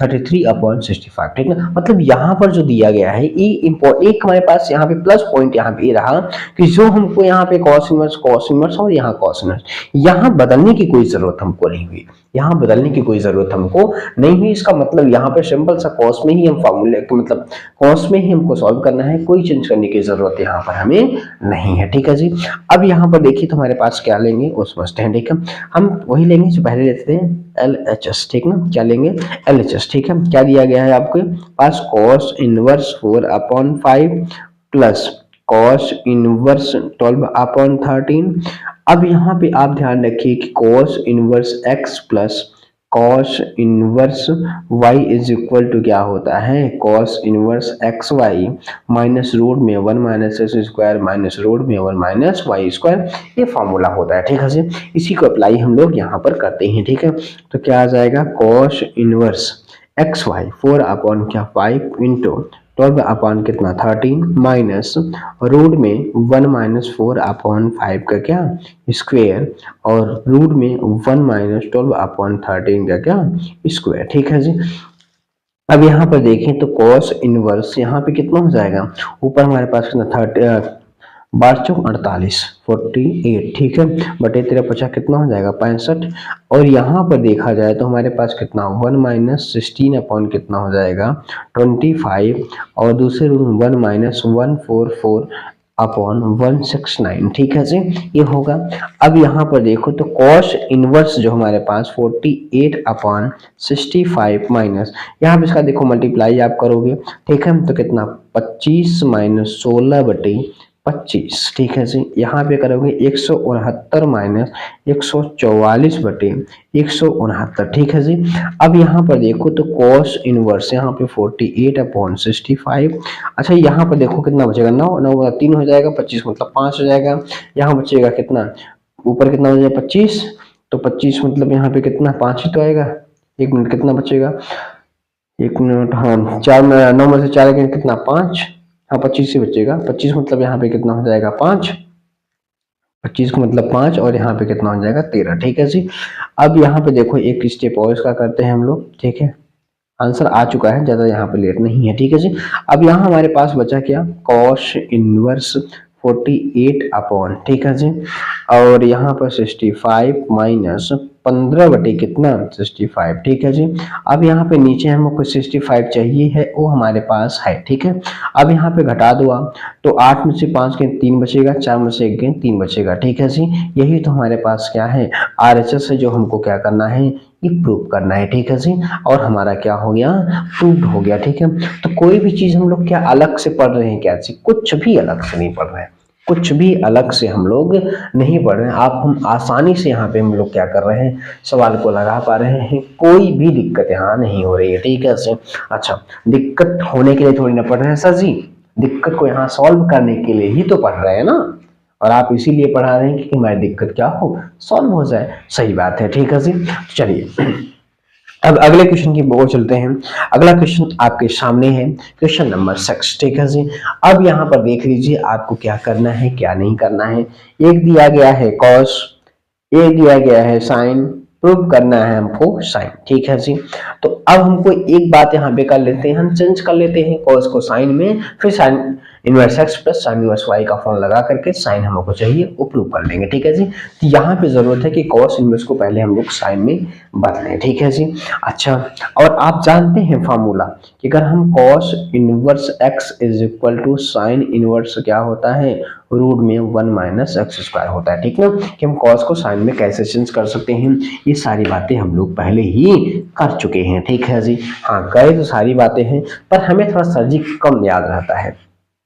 33/65, ठीक ना। मतलब यहाँ पर जो दिया गया है ये एक हमारे पास यहाँ पे प्लस पॉइंट यहाँ पे रहा कि जो हमको यहाँ पे cos इनवर्स और यहाँ cos इनवर्स, यहाँ बदलने की कोई जरूरत हमको नहीं हुई, यहाँ बदलने की कोई जरूरत हमको नहीं हुई। इसका मतलब यहाँ पे सिंपल सा cos में ही हम फॉर्मूले मतलब cos में ही हमको सॉल्व करना है, कोई चेंज करने की जरूरत यहाँ पर हमें नहीं है, ठीक है जी। अब यहाँ पर देखिए तो हमारे पास क्या लेंगे वो समझते हैं, ठीक है। हम वही लेंगे जो पहले लेते थे LHS, ठीक ना। क्या लेंगे LHS, ठीक है। क्या दिया गया है आपके पास cos inverse 4/5 plus cos inverse 12/13। अब यहाँ पे आप ध्यान रखिए कि cos inverse x plus cos inverse y is equal to क्या होता है cos inverse x y minus root में 1 minus x square minus root में 1 माइनस वाई स्क्वायर, ये फॉर्मूला होता है, ठीक है जी। इसी को अप्लाई हम लोग यहाँ पर करते हैं, ठीक है। तो क्या आ जाएगा cos inverse x y 4/5 into 12 कितना 13 माइनस रूट में 1 माइनस 4/5 का क्या स्क्वायर और रूट में 1 माइनस 12/13 का क्या स्क्वायर, ठीक है जी। अब यहाँ पर देखें तो cos इनवर्स यहाँ पे कितना हो जाएगा, ऊपर हमारे पास कितना 30 12 चौक 48 48, ठीक है, बटे 13 कितना हो जाएगा 65। और यहाँ पर देखा जाए तो हमारे पास कितना 1 माइनस 16 अपॉन कितना हो जाएगा 25 और दूसरे रूट 1 माइनस 144 अपॉन 169, ठीक है जी, ये होगा। अब यहाँ पर देखो तो cos इनवर्स जो हमारे पास 48/65 माइनस यहाँ पे इसका देखो मल्टीप्लाई आप करोगे, ठीक है, तो कितना 25 माइनस 16/25, ठीक है जी। यहाँ पे करोगे 169 माइनस 144 बटे 169, ठीक है जी। अब यहाँ पर देखो तो cos इनवर्स यहाँ पे 48/65। अच्छा यहाँ पर देखो कितना बचेगा 9 9 3 हो जाएगा 25 मतलब 5 हो जाएगा। यहाँ बचेगा कितना ऊपर कितना हो जाएगा 25, तो 25 मतलब यहाँ पे कितना 5 ही तो आएगा। एक मिनट कितना बचेगा, एक मिनट, हाँ 4 9 में से 4 कितना 5, हाँ 25 ही बचेगा। 25 मतलब यहाँ पे कितना हो जाएगा 5, 25 को मतलब 5 और यहाँ पे कितना हो जाएगा 13, ठीक है जी। अब यहाँ पे देखो एक स्टेप और इसका करते हैं हम लोग, ठीक है, आंसर आ चुका है, ज्यादा यहाँ पे लेट नहीं है, ठीक है जी। अब यहाँ हमारे पास बचा क्या cos इनवर्स 48 अपॉन, ठीक है जी, और यहाँ पर 65 माइनस 15 बटे कितना 65, ठीक है जी। अब यहाँ पे नीचे हमको 65 चाहिए है, वो हमारे पास है, ठीक है। अब यहाँ पे घटा दो आप, तो 8 में से 5 के 3 बचेगा, 4 में से 1 के 3 बचेगा, ठीक है जी। यही तो हमारे पास क्या है RHS है, जो हमको क्या करना है ये प्रूव करना है, ठीक है जी। और हमारा क्या हो गया प्रूव हो गया, ठीक है। तो कोई भी चीज हम लोग क्या अलग से पढ़ रहे हैं क्या जी, कुछ भी अलग से नहीं पढ़ रहे हैं, कुछ भी अलग से हम लोग नहीं पढ़ रहे हैं। आप हम आसानी से यहाँ पे हम लोग क्या कर रहे हैं सवाल को लगा पा रहे हैं, कोई भी दिक्कत यहाँ नहीं हो रही है, ठीक है सर। अच्छा दिक्कत होने के लिए थोड़ी ना पढ़ रहे हैं सर जी, दिक्कत को यहाँ सॉल्व करने के लिए ही तो पढ़ रहे हैं ना, और आप इसीलिए पढ़ा रहे हैं कि हमारी दिक्कत क्या हो सॉल्व हो जाए, सही बात है, ठीक है जी। चलिए अब अगले क्वेश्चन की ओर चलते हैं। अगला क्वेश्चन आपके सामने है क्वेश्चन नंबर 6, ठीक है जी। अब यहाँ पर देख लीजिए आपको क्या करना है क्या नहीं करना है। एक दिया गया है cos, एक दिया गया है sin, प्रूव करना है हमको sin, ठीक है जी। तो अब हमको एक बात यहाँ पे कर लेते हैं, हम चेंज कर लेते हैं cos को sin में, फिर sin inverse x plus sin inverse y का फॉर्म लगा करके sin हमको चाहिए वो प्रूव कर लेंगे, ठीक है जी। तो यहाँ पे जरूरत है कि cos इनवर्स को पहले हम लोग sin में बदलें, ठीक है जी। अच्छा और आप जानते हैं फॉर्मूला कि अगर हम cos inverse x is equal to sin inverse क्या होता है रूट में 1 माइनस एक्स स्क्वायर होता है, ठीक ना, कि हम cos को sin में कैसे चेंज कर सकते हैं, ये सारी बातें हम लोग पहले ही कर चुके हैं, ठीक है जी। हाँ गए तो सारी बातें हैं, पर हमें थोड़ा सा जी कम याद रहता है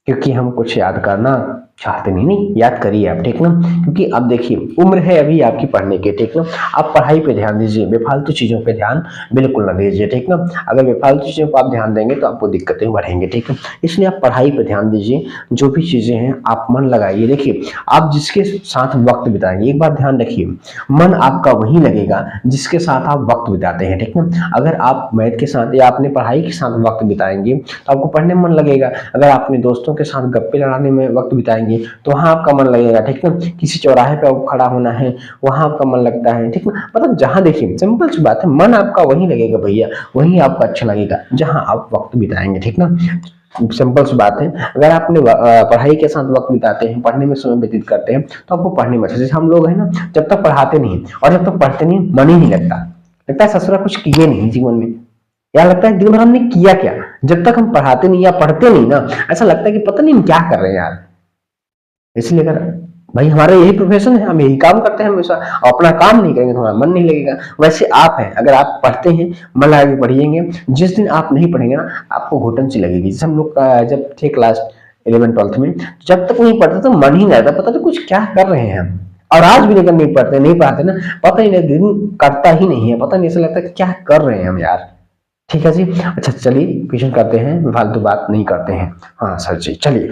क्योंकि हम कुछ याद करना चाहते नहीं याद करिए आप, ठीक ना, क्योंकि अब देखिए उम्र है अभी आपकी पढ़ने की, ठीक ना। आप पढ़ाई पे ध्यान दीजिए, बेफालतू चीजों पे ध्यान बिल्कुल ना दीजिए, ठीक ना। अगर बेफालतू चीजों पर आप ध्यान देंगे तो आपको दिक्कतें बढ़ेंगी, ठीक है। इसलिए आप पढ़ाई पे ध्यान दीजिए, जो भी चीजें हैं आप मन लगाइए। देखिए आप जिसके साथ वक्त बिताएंगे, एक बात ध्यान रखिए, मन आपका वही लगेगा जिसके साथ आप वक्त बिताते हैं, ठीक ना। अगर आप मैथ के साथ या अपने पढ़ाई के साथ वक्त बिताएंगे तो आपको पढ़ने में मन लगेगा। अगर आप अपने दोस्तों के साथ गप्पे लड़ाने में वक्त बिताएंगे जाएंगे तो वहां आपका मन लगेगा, ठीक ना। किसी चौराहे पे आपको खड़ा होना है, वहां आपका मन लगता है, ठीक ना। मतलब जहां देखिए सिंपल सी बात है, मन आपका वहीं लगेगा भैया, वहीं आपको अच्छा लगेगा जहां आप वक्त बिताएंगे, ठीक ना। सिंपल सी बात है, अगर आपने पढ़ाई के साथ वक्त बिताते हैं, पढ़ने में समय व्यतीत करते हैं, तो आपको पढ़ने में अच्छा, जैसे हम लोग हैं ना, जब तक पढ़ाते नहीं और जब तक पढ़ते नहीं मन ही नहीं लगता, लगता है ससुरा कुछ किए नहीं जीवन में, या लगता है दिन भर हमने किया क्या। जब तक हम पढ़ाते नहीं या पढ़ते नहीं ना, ऐसा लगता है कि पता नहीं हम क्या कर रहे हैं यार। इसलिए अगर भाई हमारा यही प्रोफेशन है, हम यही काम करते हैं हमेशा, और अपना काम नहीं करेंगे तो हमारा मन नहीं लगेगा। वैसे आप हैं, अगर आप पढ़ते हैं मन लगा के पढ़िएंगे, जिस दिन आप नहीं पढ़ेंगे ना, आपको घुटन सी लगेगी। जैसे हम लोग जब थे क्लास 11 12 में, जब तक नहीं पढ़ते तो मन ही नहीं रहता, पता नहीं कुछ क्या कर रहे हैं हम। और आज भी लेकर नहीं पढ़ते नहीं पढ़ाते ना, पता ही नहीं, दिन कटता ही नहीं है, पता नहीं, ऐसा लगता है क्या कर रहे हैं हम यार। ठीक है जी, अच्छा चलिए क्वेश्चन करते हैं, फालतू बात नहीं करते हैं। हाँ सर जी, चलिए।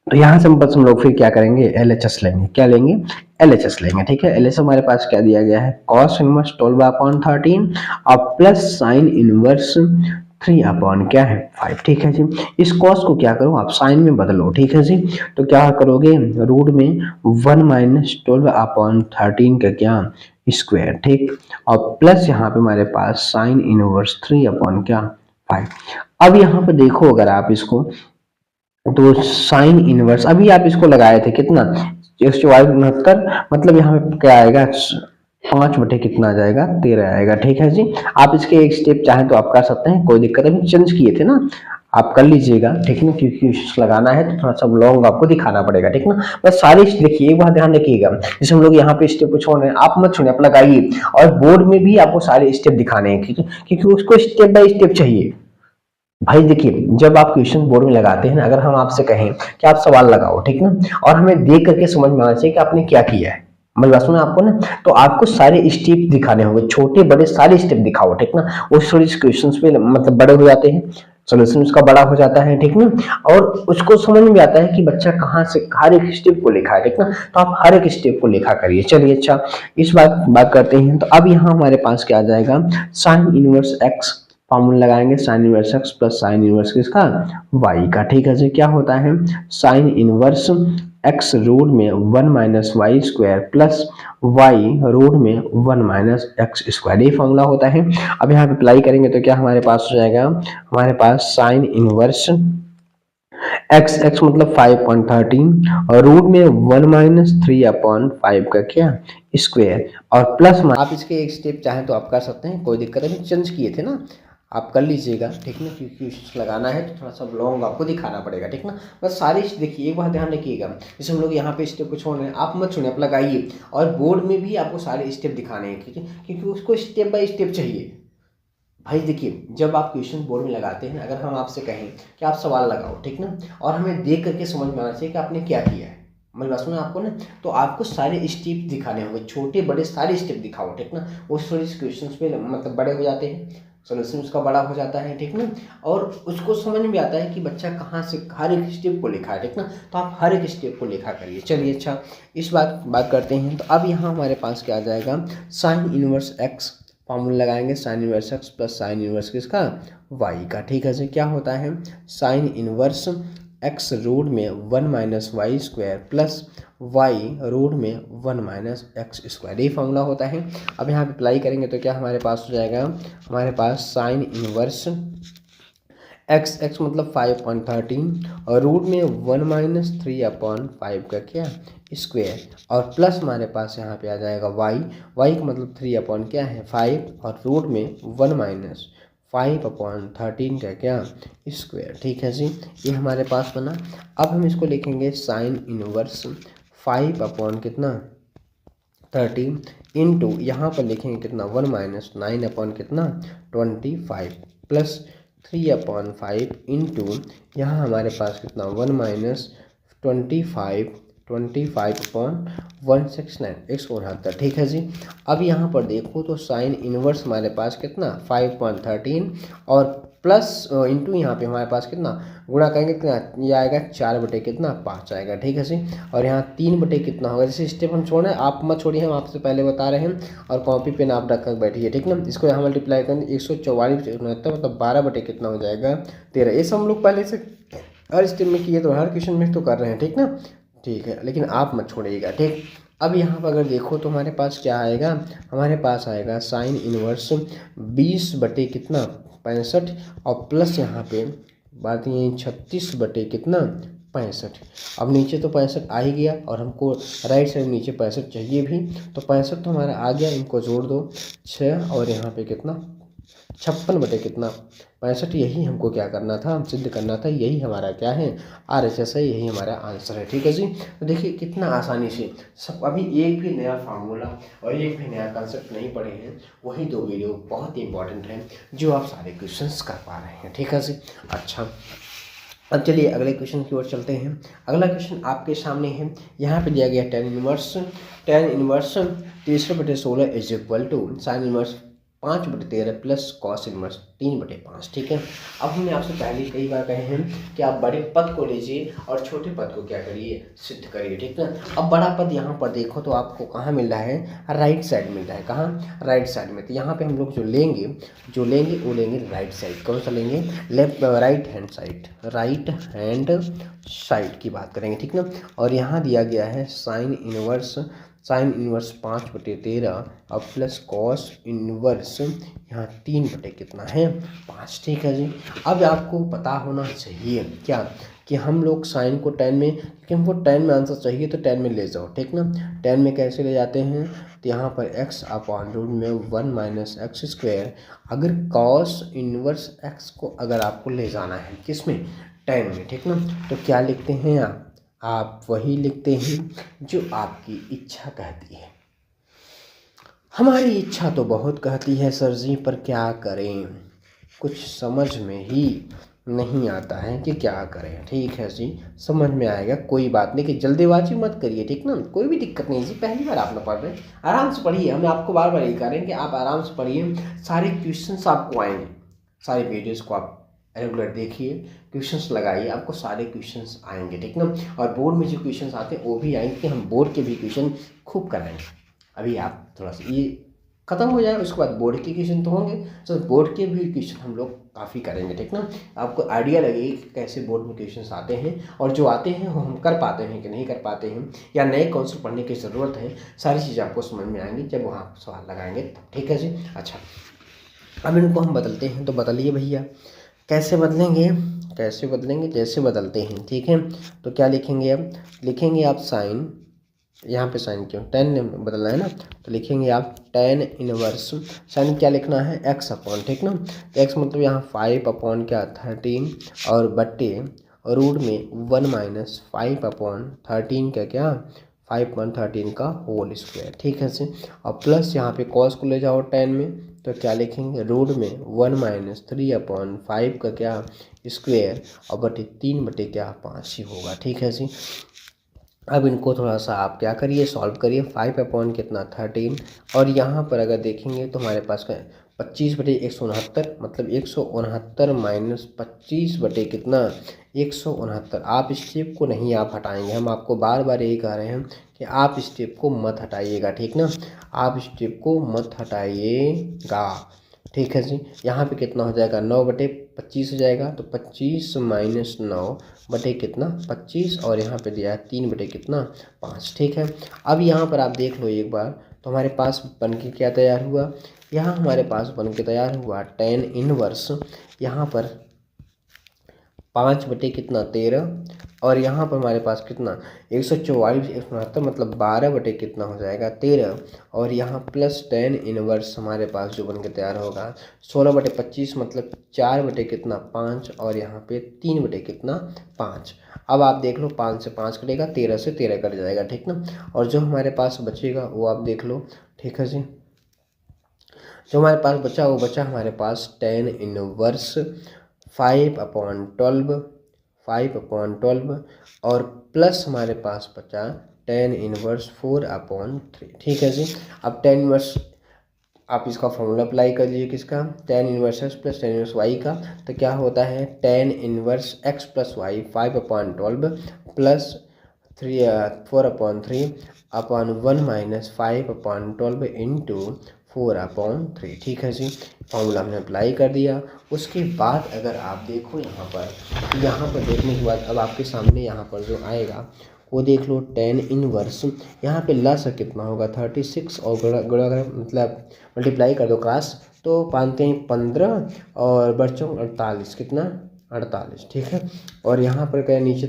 तो यहाँ से बस हम लोग फिर क्या करेंगे, एलएचएस लेंगे। क्या लेंगे, एलएचएस लेंगे, ठीक है। एलएचएस हमारे पास क्या दिया गया है, कॉस इनवर्स 12/13 और प्लस साइन इनवर्स 3 क्या है 5, ठीक है जी। इस कॉस को क्या करो आप साइन में बदलो, ठीक है जी। तो क्या करोगे, रूट में 1 - 12/13 का क्या स्क्वायर, ठीक, और प्लस यहाँ पे हमारे पास साइन इनवर्स 3/5। अब यहाँ पे देखो अगर आप इसको, तो साइन इनवर्स अभी आप इसको लगाए थे कितना, 169, मतलब यहाँ पे क्या आएगा, 5 बटे कितना आ जाएगा, 13 आएगा, ठीक है जी। आप इसके एक स्टेप चाहें तो आप कर सकते हैं, कोई दिक्कत नहीं, चेंज किए थे ना, आप कर लीजिएगा, ठीक है ना, क्योंकि लगाना है तो थोड़ा सा लॉन्ग आपको दिखाना पड़ेगा, ठीक ना। बस सारे देखिए, एक बात ध्यान रखिएगा, जैसे हम लोग यहाँ पे स्टेप को छोड़ रहे हैं, आप मत छोड़िए, आप लगाइए, और बोर्ड में भी आपको सारे स्टेप दिखाने हैं, ठीक है, क्योंकि उसको स्टेप बाय स्टेप चाहिए। भाई देखिए, जब आप क्वेश्चन बोर्ड में लगाते हैं ना, अगर हम आपसे कहें कि आप सवाल लगाओ, ठीक ना, और हमें देख करके समझ में आना चाहिए कि आपने क्या किया है, मतलब सुना आपको ना, तो आपको सारे स्टेप दिखाने होंगे, छोटे बड़े सारे स्टेप दिखाओ, ठीक ना। वो थोड़ी क्वेश्चन पे मतलब बड़े हो जाते हैं, सोल्यूशन उसका बड़ा हो जाता है, ठीक ना, और उसको समझ में आता है कि बच्चा कहाँ से हर एक स्टेप को लिखा है, ठीक ना। तो आप हर एक स्टेप को लिखा करिए। चलिए अच्छा, इस बात करते हैं। तो अब यहाँ हमारे पास क्या आ जाएगा, साइन इनवर्स एक्स, फॉर्मूला लगाएंगे sine inverse x plus sine inverse किसका, वाई का, ठीक है जी। क्या होता है, साइन इनवर्स एक्स रूट में 1 - y² प्लस वाई रूट में 1 - x², ये फॉर्मूला होता है। अब यहाँ पे अप्लाई करेंगे तो क्या हमारे पास हो जाएगा, हमारे पास साइन इनवर्स एक्स, एक्स मतलब 5/13 और रूट में 1 - 3/5 का क्या स्क्वायर, और प्लस आप इसके एक स्टेप चाहें तो आप कर सकते हैं, कोई दिक्कत नहीं, चेंज किए थे ना, आप कर लीजिएगा, ठीक ना, क्योंकि लगाना है तो थोड़ा सा लॉन्ग आपको दिखाना पड़ेगा, ठीक ना। बस सारी देखिए, एक बात ध्यान रखिएगा, जैसे हम लोग यहाँ पे स्टेप को छोड़ रहे हैं, आप मत छोड़िए, आप लगाइए, और बोर्ड में भी आपको सारे स्टेप दिखाने हैं, ठीक है, क्योंकि उसको स्टेप बाय स्टेप चाहिए। भाई देखिए, जब आप क्वेश्चन बोर्ड में लगाते हैं, अगर हम आपसे कहें कि आप सवाल लगाओ, ठीक ना, और हमें देख करके समझ में आना चाहिए कि आपने क्या किया है, मतलब बात सुना आपको ना, तो आपको सारे स्टेप दिखाने होंगे, छोटे बड़े सारे स्टेप दिखाओ, ठीक ना। वो थोड़ी क्वेश्चन पे मतलब बड़े हो जाते हैं, सोल्यूशन उसका बड़ा हो जाता है, ठीक ना, और उसको समझ में आता है कि बच्चा कहाँ से हर एक स्टेप को लिखा है, ठीक ना। तो आप हर एक स्टेप को लिखा करिए। चलिए अच्छा, इस बात करते हैं। तो अब यहाँ हमारे पास क्या आ जाएगा, साइन इनवर्स एक्स, फॉर्मूला लगाएंगे sine inverse x plus sine inverse किसका, वाई का, ठीक है जी। क्या होता है, साइन इनवर्स एक्स रूट में 1 - y² प्लस वाई रूट में 1 - x², ये फॉर्मूला होता है। अब यहाँ पे अप्लाई करेंगे तो क्या हमारे पास हो जाएगा, हमारे पास साइन इनवर्स एक्स, एक्स मतलब 5/13 और रूट में 1 - 3/5 का क्या स्क्वायर, और प्लस हमारे पास यहाँ पे आ जाएगा वाई, वाई का मतलब 3 क्या है 5, और रूट में 1 - 5/13 का क्या स्क्वायर, ठीक है जी। ये हमारे पास बना। अब हम इसको लिखेंगे साइन इनवर्स 5 कितना 30 इंटू, यहाँ पर लिखेंगे कितना 1 - 9 कितना 25 प्लस 3/5 इंटू, यहाँ हमारे पास कितना 1 - 25/169, 169, ठीक है जी। अब यहाँ पर देखो तो साइन इनवर्स हमारे पास कितना 5/13 और प्लस इंटू यहाँ पे हमारे पास कितना गुणा करेंगे कितना, ये आएगा 4/5 आएगा, ठीक है जी। और यहाँ 3 कितना होगा, जैसे स्टेप हम छोड़े, आप मत छोड़िए, हम आपसे पहले बता रहे हैं, और कॉपी पेन आप रख कर बैठिए, ठीक ना। इसको यहाँ मल्टीप्लाई करेंगे 144 मतलब 12 कितना हो जाएगा 13। ये सब हम लोग पहले से हर स्टेप में किए, तो हर क्वेश्चन में तो कर रहे हैं, ठीक ना। ठीक है, लेकिन आप मत छोड़िएगा, ठीक। अब यहाँ पर अगर देखो तो हमारे पास क्या आएगा, हमारे पास आएगा साइन इनवर्स 20 बटे कितना 65 और प्लस यहाँ पे बात ये 36 बटे कितना 65। अब नीचे तो 65 आ ही गया और हमको राइट साइड नीचे 65 चाहिए भी, तो 65 तो हमारा आ गया, इनको जोड़ दो 6 और यहाँ पे कितना 56 बटे कितना 65। यही हमको क्या करना था, सिद्ध करना था, यही हमारा क्या है RHS है, यही हमारा आंसर है, ठीक है जी। तो देखिए कितना आसानी से सब, अभी एक भी नया फार्मूला और एक भी नया कंसेप्ट नहीं पढ़े हैं, वही 2 वीडियो बहुत ही इंपॉर्टेंट है जो आप सारे क्वेश्चंस कर पा रहे हैं, ठीक है जी। अच्छा, अब चलिए अगले क्वेश्चन की ओर चलते हैं। अगला क्वेश्चन आपके सामने है, यहाँ पे दिया गया tan inverse 23/16 is equal to sine inverse 5/13 plus cos inverse 3/5, ठीक है। अब हमने आपसे पहले कई बार कहे हैं कि आप बड़े पद को लीजिए और छोटे पद को क्या करिए, सिद्ध करिए, ठीक है। अब बड़ा पद यहाँ पर देखो तो आपको कहाँ मिल रहा है, राइट साइड मिल रहा है, कहाँ राइट साइड में। तो यहाँ पे हम लोग जो लेंगे वो लेंगे राइट साइड। कौन सा लेंगे, राइट हैंड साइड की बात करेंगे, ठीक ना। और यहाँ दिया गया है साइन इनवर्स 5/13 और प्लस कॉस इनवर्स यहाँ 3 बटे कितना है 5, ठीक है जी। अब आपको पता होना चाहिए क्या कि हम लोग साइन को tan में, क्योंकि हमको tan में आंसर चाहिए तो tan में ले जाओ, ठीक ना। tan में कैसे ले जाते हैं, तो यहाँ पर x/रूट में 1 माइनस एक्स स्क्वायर। अगर कॉस इनवर्स x को अगर आपको ले जाना है किसमें, tan में, ठीक ना, तो क्या लिखते हैं आप वही लिखते हैं जो आपकी इच्छा कहती है। हमारी इच्छा तो बहुत कहती है सर जी, पर क्या करें, कुछ समझ में ही नहीं आता है कि क्या करें, ठीक है जी। समझ में आएगा, कोई बात नहीं, कि जल्दीबाजी मत करिए, ठीक ना, कोई भी दिक्कत नहीं जी। पहली बार आप ना पढ़ रहे, आराम से पढ़िए। हम आपको बार बार यही कह रहे हैं कि आप आराम से पढ़िए, सारे क्वेश्चंस आपको आएंगे, सारे वीडियोज़ को आप रेगुलर देखिए, क्वेश्चंस लगाइए, आपको सारे क्वेश्चंस आएंगे, ठीक ना। और बोर्ड में जो क्वेश्चंस आते हैं वो भी आएंगे, कि हम बोर्ड के भी क्वेश्चन खूब कराएंगे। अभी आप थोड़ा सा ये खत्म हो जाए, उसके बाद बोर्ड के क्वेश्चन तो होंगे, तो बोर्ड के भी क्वेश्चन हम लोग काफ़ी करेंगे, ठीक ना। आपको आइडिया लगेगी कि कैसे बोर्ड में क्वेश्चंस आते हैं, और जो आते हैं वो हम कर पाते हैं कि नहीं कर पाते हैं, या नए कॉन्सेप्ट पढ़ने की ज़रूरत है, सारी चीज़ें आपको समझ में आएंगी जब वहाँ सवाल लगाएंगे, ठीक है जी। अच्छा, अब इनको हम बदलते हैं, तो बदलिए भैया। कैसे बदलेंगे जैसे बदलते हैं, ठीक है। तो क्या लिखेंगे, अब लिखेंगे आप साइन, यहाँ पे साइन क्यों, tan में बदलना है ना, तो लिखेंगे आप tan इनवर्स, साइन क्या लिखना है x/, ठीक ना। तो x मतलब यहाँ 5/13 और बट्टे रूट में 1 माइनस 5/13 का क्या 5/13 का होल स्क्वायर, ठीक है से। और प्लस यहाँ पे कॉस को ले जाओ tan में, तो क्या लिखेंगे, रूट में 1 माइनस 3/5 का क्या स्क्वायर और बटे 3 बटे क्या 5 ही होगा, ठीक है जी। अब इनको थोड़ा सा आप क्या करिए, सॉल्व करिए। 5 कितना 13, और यहाँ पर अगर देखेंगे तो हमारे पास 25/169, मतलब 169 माइनस 25 बटे कितना 169। आप स्टेप को नहीं आप हटाएंगे, हम आपको बार बार यही कह रहे हैं कि आप स्टेप को मत हटाइएगा, ठीक ना, आप स्टेप को मत हटाइएगा, ठीक है जी। यहाँ पे कितना हो जाएगा 9/25 हो जाएगा, तो 25 माइनस 9 बटे कितना 25, और यहाँ पे दिया है 3 बटे कितना 5, ठीक है। अब यहाँ पर आप देख लो एक बार, तो हमारे पास बन के क्या तैयार हुआ, यहाँ हमारे पास बन के तैयार हुआ tan इनवर्स, यहाँ पर 5 बटे कितना 13, और यहाँ पर हमारे पास कितना 144 मतलब 12 बटे कितना हो जाएगा 13, और यहाँ प्लस tan इनवर्स हमारे पास जो बन के तैयार होगा 16/25 मतलब 4 बटे कितना 5, और यहाँ पे 3 बटे कितना 5। अब आप देख लो 5 से 5 कटेगा, 13 से 13 कट जाएगा, ठीक ना। और जो हमारे पास बचेगा वो आप देख लो, ठीक है जी। जो हमारे पास बचा वो बचा हमारे पास tan इनवर्स 5/12 और प्लस हमारे पास बचा tan इनवर्स 4/3, ठीक है जी। अब tan इनवर्स आप इसका फॉर्मूला अप्लाई कर लीजिए, किसका tan inverse x plus tan inverse y का, तो क्या होता है tan inverse x plus y 5/12 plus 4/3 upon 1 minus 5/12 into 4/3, ठीक है जी। फॉर्मूला हमने अप्लाई कर दिया। उसके बाद अगर आप देखो यहाँ पर देखने के बाद अब आपके सामने यहाँ पर जो आएगा वो देख लो। टेन इनवर्स यहाँ पे लस कितना होगा 36 और गुणा मतलब मल्टीप्लाई कर दो क्रॉस तो पानते हैं 15 और बच्चों 48 कितना 48 ठीक है। और यहाँ पर क्या नीचे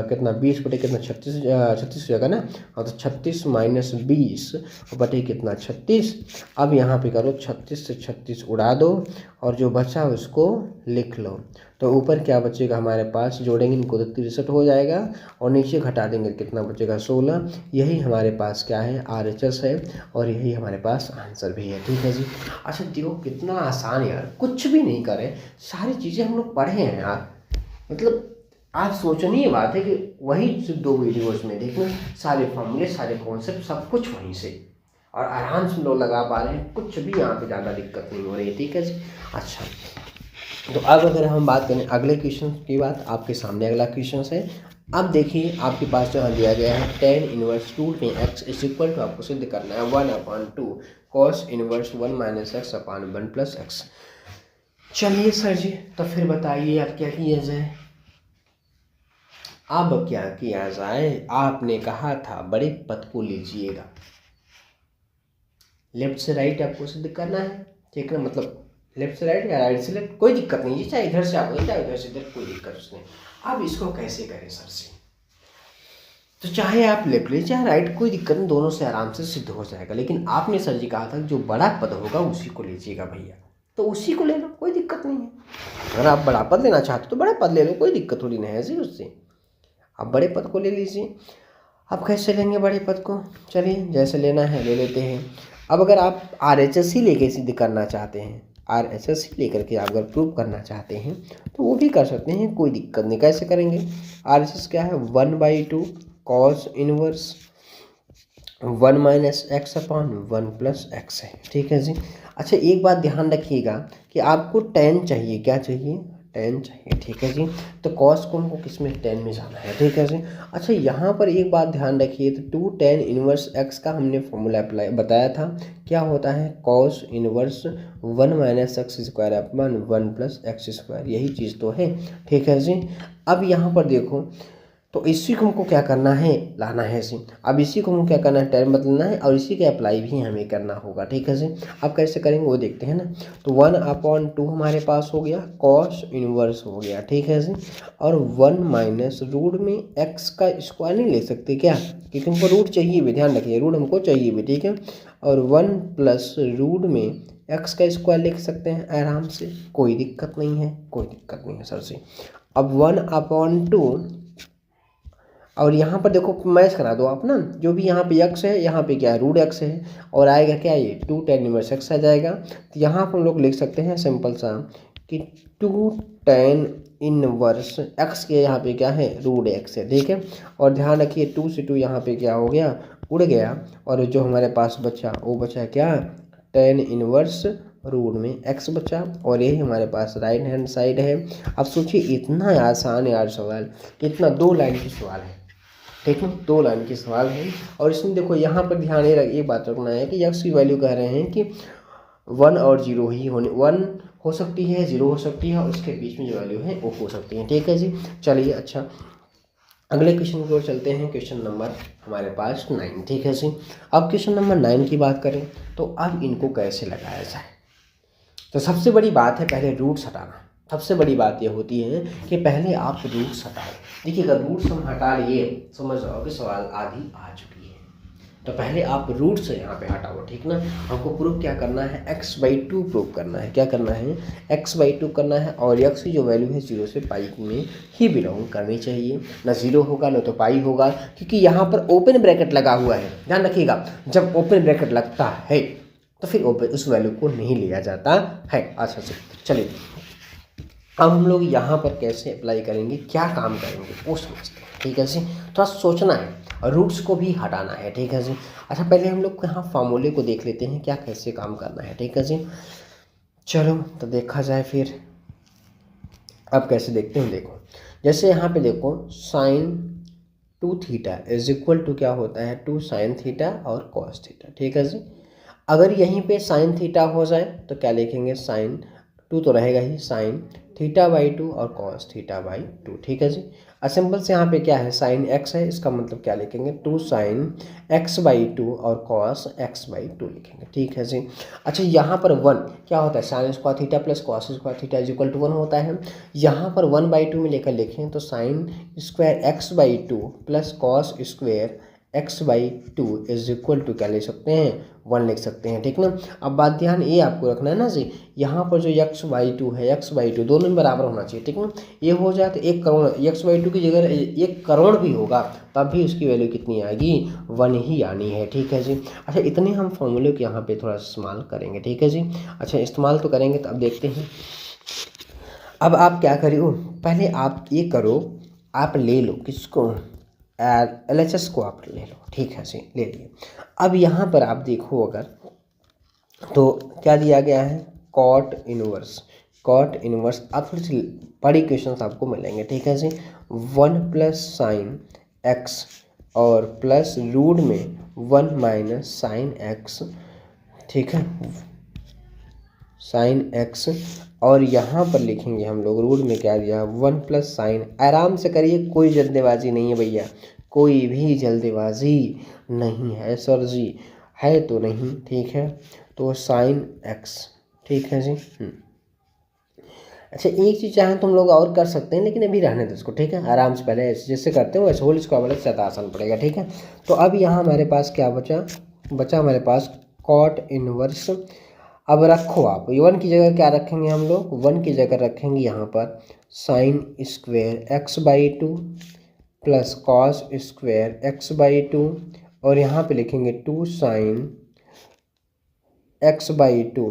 कितना 20 बटे कितना 36 हो जाएगा ना। और तो 36 माइनस 20 बटे कितना 36। अब यहाँ पे करो 36 से 36 उड़ा दो और जो बचा उसको लिख लो। तो ऊपर क्या बचेगा हमारे पास, जोड़ेंगे इनको तो 63 हो जाएगा और नीचे घटा देंगे कितना बचेगा 16। यही हमारे पास क्या है RHS है और यही हमारे पास आंसर भी है। ठीक है जी। अच्छा देखो कितना आसान यार, कुछ भी नहीं करे, सारी चीज़ें हम लोग पढ़े हैं यार। मतलब आज सोचनीय बात है कि वही सिर्फ 2 वीडियोज़ में देखना सारे फॉर्मूले सारे कॉन्सेप्ट सब कुछ वहीं से और आराम से लोग लगा पा रहे हैं, कुछ भी यहाँ पे ज़्यादा दिक्कत नहीं हो रही है। ठीक है जी। अच्छा तो अब अगर हम बात करें अगले क्वेश्चन की बात, आपके सामने अगला क्वेश्चन है। अब देखिए आपके पास जहाँ दिया गया है टेन इनवर्स रूट में एक्स इज इक्वल टू, आपको सिद्ध करना है 1/2 cos inverse 1 minus x upon 1 plus x. चलिए सर जी तो फिर बताइए अब क्या किया जाए। अब क्या किया जाए, आपने कहा था बड़े पद को लीजिएगा, लेफ्ट से राइट आपको सिद्ध करना है। ठीक है, मतलब लेफ्ट से राइट या राइट से लेफ्ट कोई दिक्कत नहीं है, चाहे इधर से आप चाहे उधर से इधर, कोई दिक्कत उसमें। अब इसको कैसे करें सर से, तो चाहे आप लेफ्ट ले चाहे राइट कोई दिक्कत नहीं, दोनों से आराम से सिद्ध हो जाएगा। लेकिन आपने सर जी कहा था जो बड़ा पद होगा उसी को लीजिएगा भैया, तो उसी को ले लो कोई दिक्कत नहीं है। अगर आप बड़ा पद लेना चाहते हो तो बड़ा पद ले लो, कोई दिक्कत थोड़ी नहीं है जी उससे, आप बड़े पद को ले लीजिए। अब कैसे लेंगे बड़े पद को, चलिए जैसे लेना है ले लेते हैं। अब अगर आप RHS ही लेके सिद्ध करना चाहते हैं, RHS ही लेकर के आप अगर प्रूव करना चाहते हैं तो वो भी कर सकते हैं, कोई दिक्कत नहीं। कैसे करेंगे, RHS क्या है 1/2 cos inverse 1 minus x upon 1 plus x है। ठीक है जी। अच्छा एक बात ध्यान रखिएगा कि आपको tan चाहिए, क्या चाहिए tan चाहिए। ठीक है जी। तो कॉस को हमको किस में tan में जाना है। ठीक है जी। अच्छा यहाँ पर एक बात ध्यान रखिए, तो 2 tan इनवर्स x का हमने फॉर्मूला अप्लाई बताया था, क्या होता है cos inverse 1 minus x square upon 1 plus x square, यही चीज़ तो है। ठीक है जी। अब यहाँ पर देखो तो इसी को हमको क्या करना है लाना है जी। अब इसी को हमको क्या करना है टर्म बदलना है और इसी के अप्लाई भी हमें करना होगा। ठीक है जी। अब कैसे करेंगे वो देखते हैं ना। तो 1/2 हमारे पास हो गया, कॉस इनवर्स हो गया। ठीक है जी। और 1 माइनस रूट में एक्स का स्क्वायर नहीं ले सकते क्या, क्योंकि हमको रूट चाहिए भी, ध्यान रखिए रूट हमको चाहिए भी। ठीक है। और 1 प्लस रूट में एक्स का स्क्वायर लिख सकते हैं आराम से, कोई दिक्कत नहीं है, कोई दिक्कत नहीं है सर जी। अब 1/2 और यहाँ पर देखो मैच करा दो आप ना, जो भी यहाँ पे x है यहाँ पे क्या है रूट x है और आएगा क्या ये 2 tan इनवर्स x आ जाएगा। तो यहाँ पर हम लोग लिख सकते हैं सिंपल सा कि 2 tan इनवर्स x के यहाँ पे क्या है रूट x है। ठीक है। और ध्यान रखिए 2 से 2 यहाँ पे क्या हो गया उड़ गया और जो हमारे पास बचा वो बचा क्या tan इनवर्स रूट में x बचा और यही हमारे पास राइट हैंड साइड है। अब सोचिए इतना आसान है यार सवाल, इतना 2 लाइन की सवाल है। ठीक है 2 लाइन की सवाल है। और इसमें देखो यहाँ पर ध्यान ये बात रखना है कि x की वैल्यू कह रहे हैं कि 1 और 0 ही होने, 1 हो सकती है 0 हो सकती है और उसके बीच में जो वैल्यू है वो हो सकती है। ठीक है जी। चलिए अच्छा अगले क्वेश्चन की ओर चलते हैं। क्वेश्चन नंबर हमारे पास 9। ठीक है जी। अब क्वेश्चन नंबर 9 की बात करें तो अब इनको कैसे लगाया जाए, तो सबसे बड़ी बात है पहले रूट्स हटाना। सबसे बड़ी बात ये होती है कि पहले आप रूट्स हटाओ। देखिए अगर रूट्स हम हटा लिए समझ जाओ कि सवाल आधी आ चुकी है, तो पहले आप रूट्स यहाँ पे हटाओ। ठीक ना। हमको प्रूफ क्या करना है x/2 प्रूफ करना है, क्या करना है x/2 करना है और x की जो वैल्यू है 0 से पाई में ही बिलोंग करनी चाहिए, ना 0 होगा ना तो पाई होगा, क्योंकि यहाँ पर ओपन ब्रैकेट लगा हुआ है। ध्यान रखिएगा जब ओपन ब्रैकेट लगता है तो फिर उस वैल्यू को नहीं लिया जाता है। अच्छा से चलिए अब हम लोग यहाँ पर कैसे अप्लाई करेंगे, क्या काम करेंगे वो समझते हैं। ठीक है जी। थोड़ा सोचना है और रूट्स को भी हटाना है। ठीक है जी। अच्छा पहले हम लोग यहाँ फार्मूले को देख लेते हैं क्या कैसे काम करना है। ठीक है जी। चलो तो देखा जाए फिर अब कैसे देखते हैं। देखो जैसे यहाँ पे देखो sin 2 theta is equal to क्या होता है 2 sin थीटा और cos थीटा। ठीक है जी। अगर यहीं पे sin थीटा हो जाए तो क्या लिखेंगे sin 2 तो रहेगा ही sin θ/2 और cos θ/2। ठीक है जी। सिंपल से यहाँ पे क्या है, साइन एक्स है, इसका मतलब क्या लिखेंगे, 2 साइन x/2 और कॉस x/2 लिखेंगे। ठीक है जी। अच्छा यहाँ पर 1 क्या होता है, sine square theta plus cos square theta is equal to 1 होता है। यहाँ पर 1/2 में लेकर लिखें तो sine square x/2 plus cos square x/2 is equal to क्या ले सकते हैं, 1 लिख सकते हैं। ठीक ना। अब बात ध्यान ये आपको रखना है ना जी, यहाँ पर जो x/2 है, x/2 दोनों में बराबर होना चाहिए। ठीक ना। ये हो जाए तो 1 करोड़, x/2 की जगह 1 करोड़ भी होगा तब भी उसकी वैल्यू कितनी आएगी, 1 ही आनी है। ठीक है जी। अच्छा इतने हम फॉर्मूले को यहाँ पे थोड़ा इस्तेमाल करेंगे। ठीक है जी। अच्छा इस्तेमाल तो करेंगे, तो अब देखते हैं। अब आप क्या करो, पहले आप ये करो, आप ले लो किसको, LHS को आप ले लो। ठीक है जी, ले लिए। अब यहाँ पर आप देखो अगर, तो क्या दिया गया है, कॉट इनवर्स। कॉट इनवर्स आप थोड़ी सी बड़ी क्वेश्चन आपको मिलेंगे। ठीक है जी। 1 प्लस साइन एक्स और प्लस रूट में 1 माइनस साइन एक्स। ठीक है, साइन एक्स, और यहाँ पर लिखेंगे हम लोग रूट में क्या दिया, 1 प्लस साइन। आराम से करिए, कोई जल्दबाजी नहीं है भैया, कोई भी जल्दबाजी नहीं है सर जी, है तो नहीं। ठीक है, तो साइन एक्स। ठीक है जी। अच्छा एक चीज़ चाहें तुम लोग और कर सकते हैं, लेकिन अभी रहने दो इसको। ठीक है, आराम से पहले जैसे करते हो वैसे होल स्क्वायर वाला ज़्यादा आसान पड़ेगा। ठीक है, तो अब यहाँ हमारे पास क्या बचा हमारे पास कॉट इनवर्स। अब रखो आप 1 की जगह क्या रखेंगे हम लोग, 1 की जगह रखेंगे यहाँ पर sine square x/2 plus cos square x/2, और यहाँ पे लिखेंगे 2 साइन x/2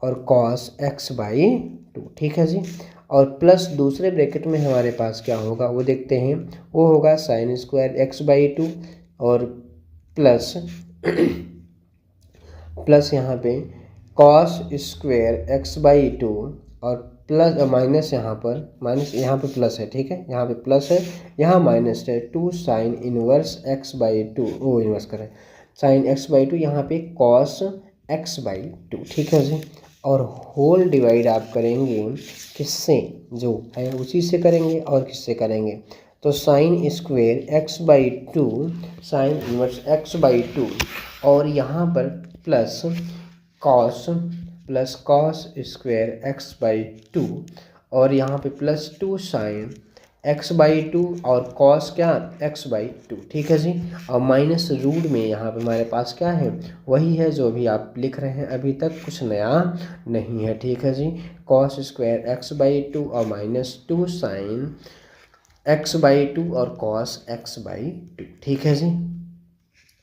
और कॉस x/2। ठीक है जी। और प्लस दूसरे ब्रैकेट में हमारे पास क्या होगा वो देखते हैं, वो होगा साइन स्क्वायर x/2 और प्लस प्लस यहाँ पे कॉस स्क्वेयर x/2 और प्लस माइनस यहाँ पे प्लस है। ठीक है, यहाँ पे प्लस है, यहाँ माइनस है, 2 साइन इनवर्स x/2, वो इनवर्स करें साइन x/2, यहाँ पे कॉस x/2। ठीक है जी। और होल डिवाइड आप करेंगे किससे, जो है उसी से करेंगे, और किससे करेंगे, तो sine square x/2 sine inverse x/2, और यहाँ पर प्लस कॉस स्क्वेयर x/2, और यहाँ पे प्लस 2 साइन x/2 और कॉस क्या x/2। ठीक है जी। और माइनस रूट में यहाँ पे हमारे पास क्या है, वही है जो अभी आप लिख रहे हैं, अभी तक कुछ नया नहीं है। ठीक है जी, कॉस स्क्वेयर x/2 और माइनस 2 साइन x/2 और कॉस x/2। ठीक है जी।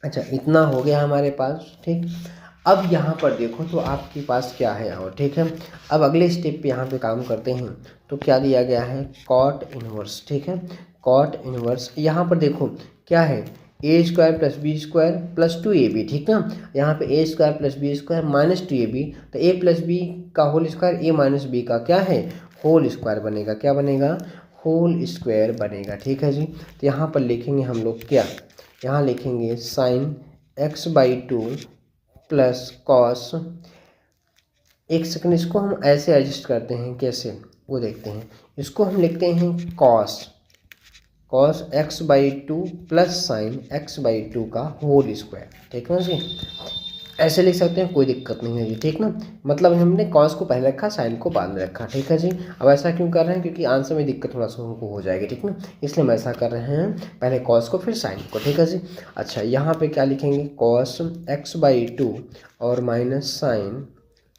अच्छा इतना हो गया हमारे पास। ठीक, अब यहाँ पर देखो तो आपके पास क्या है और, ठीक है, अब अगले स्टेप पे यहाँ पे काम करते हैं। तो क्या दिया गया है, कॉट इनवर्स। ठीक है, कॉट इनवर्स, यहाँ पर देखो क्या है, a² plus b² plus 2ab। ठीक ना, यहाँ पे a² plus b² minus 2ab, तो a प्लस b का whole square a minus b का क्या है, होल स्क्वायर बनेगा। क्या बनेगा, होल स्क्वायर बनेगा। ठीक है जी। तो यहाँ पर लिखेंगे हम लोग क्या, यहाँ लिखेंगे साइन x/2 प्लस कॉस, एक सेकंड इसको हम ऐसे एडजस्ट करते हैं, कैसे वो देखते हैं। इसको हम लिखते हैं cos x/2 plus sign x/2 का होल स्क्वायर। ठीक है जी, ऐसे लिख सकते हैं, कोई दिक्कत नहीं है जी। ठीक ना, मतलब हमने कॉस को पहले रखा, साइन को बाद में रखा। ठीक है जी। अब ऐसा क्यों कर रहे हैं, क्योंकि आंसर में दिक्कत थोड़ा सा हमको हो जाएगी। ठीक ना, इसलिए हम ऐसा कर रहे हैं, पहले कॉस को फिर साइन को। ठीक है जी। अच्छा यहाँ पे क्या लिखेंगे, कॉस x/2 और माइनस साइन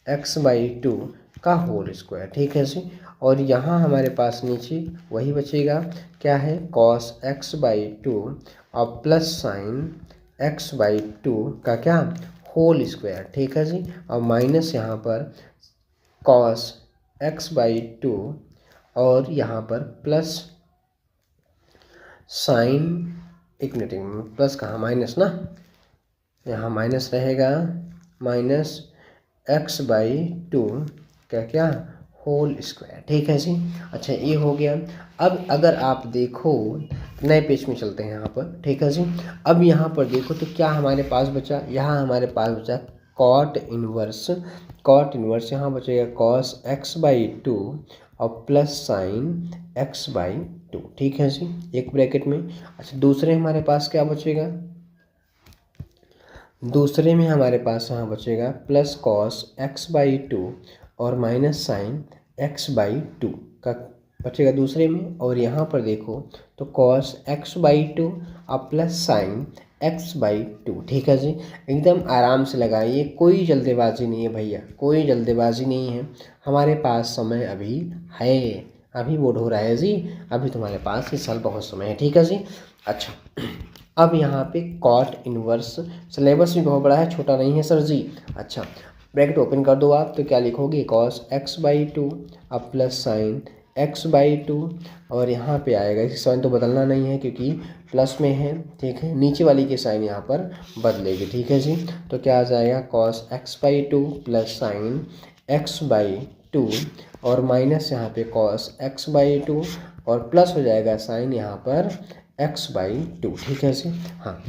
x/2 का होल स्क्वायर। ठीक है जी। और यहाँ हमारे पास नीचे वही बचेगा, क्या है, कॉस x/2 और प्लस साइन x/2 का क्या, होल स्क्वायर। ठीक है जी। और माइनस यहाँ पर कॉस x/2 और यहाँ पर प्लस साइन, एक मिनट प्लस कहाँ, माइनस ना, यहाँ माइनस रहेगा, माइनस x/2 क्या होल स्क्वायर। ठीक है जी। अच्छा ये हो गया। अब अगर आप देखो नए पेज में चलते हैं यहाँ पर। ठीक है जी। अब यहाँ पर देखो तो क्या हमारे पास बचा, यहाँ हमारे पास बचा कॉट इनवर्स यहाँ बचेगा कॉस x/2 और प्लस साइन x/2। टू, ठीक है जी, एक ब्रैकेट में। अच्छा दूसरे हमारे पास क्या बचेगा, दूसरे में हमारे पास यहाँ बचेगा plus cos x by two और minus sine x by two का बचेगा दूसरे में। और यहाँ पर देखो तो कॉस एक्स बाई टू और plus sine x by two, ठीक है जी। एकदम आराम से लगाइए, कोई जल्दबाजी नहीं है भैया, कोई जल्दबाजी नहीं है, हमारे पास समय अभी है, अभी बोर्ड हो रहा है जी, अभी तुम्हारे पास इस साल बहुत समय है, ठीक है जी। अच्छा अब यहाँ पे कॉट इनवर्स, सिलेबस भी बहुत बड़ा है, छोटा नहीं है सर जी। अच्छा ब्रैकेट ओपन कर दो आप, तो क्या लिखोगे, कॉस एक्स बाई टू अब plus sine x by two, और यहाँ पे आएगा, इस साइन तो बदलना नहीं है क्योंकि प्लस में है, ठीक है, नीचे वाली की साइन यहाँ पर बदलेगी, ठीक है जी। तो क्या आ जाएगा, cos x by two plus sine x by two और माइनस यहाँ पे कॉस एक्स बाई टू और प्लस हो जाएगा साइन यहाँ पर एक्स बाई टू, ठीक है जी। हाँ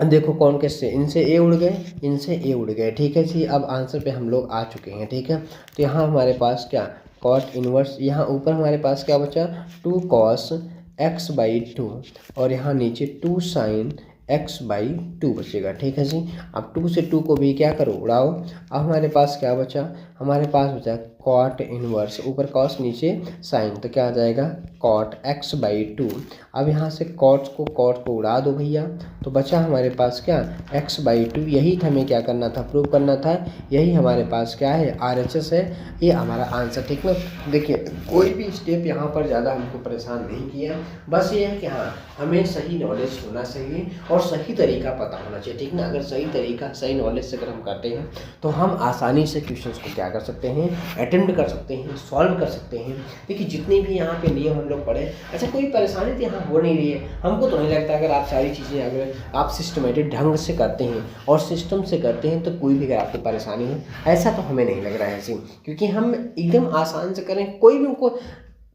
अब देखो कौन कैसे, इनसे ए उड़ गए, इनसे ए उड़ गए, ठीक है जी। अब आंसर पे हम लोग आ चुके हैं, ठीक है। तो यहाँ हमारे पास क्या, कॉट इनवर्स, यहाँ ऊपर हमारे पास क्या बचा, two cos x by two और यहाँ नीचे two sine x by two बचेगा, ठीक है जी। अब टू से टू को भी क्या करो, उड़ाओ। अब हमारे पास क्या बचा, हमारे पास बचा कॉट इनवर्स, ऊपर कॉस नीचे साइन, तो क्या आ जाएगा, कॉट एक्स बाई टू। अब यहाँ से कॉट को उड़ा दो भैया, तो बचा हमारे पास क्या, एक्स बाई टू। यही हमें क्या करना था, प्रूव करना था, यही हमारे पास क्या है, RHS है, ये हमारा आंसर, ठीक ना। देखिए कोई भी स्टेप यहाँ पर ज़्यादा हमको परेशान नहीं किया, बस ये है कि हाँ हमें सही नॉलेज होना चाहिए और सही तरीका पता होना चाहिए, ठीक ना। अगर सही तरीका सही नॉलेज से अगर हम करते हैं तो हम आसानी से क्वेश्चंस को क्या कर सकते हैं, अटेम्प्ट कर सकते हैं, सॉल्व कर सकते हैं। देखिए जितने भी यहाँ पे नियम हम लोग पढ़े, अच्छा कोई परेशानी तो यहाँ हो नहीं रही है, हमको तो नहीं लगता, अगर आप सारी चीज़ें अगर आप सिस्टमेटिक ढंग से करते हैं और सिस्टम से करते हैं तो कोई भी अगर आपको परेशानी है, ऐसा तो हमें नहीं लग रहा है जी, क्योंकि हम एकदम आसान से करें, कोई भी हमको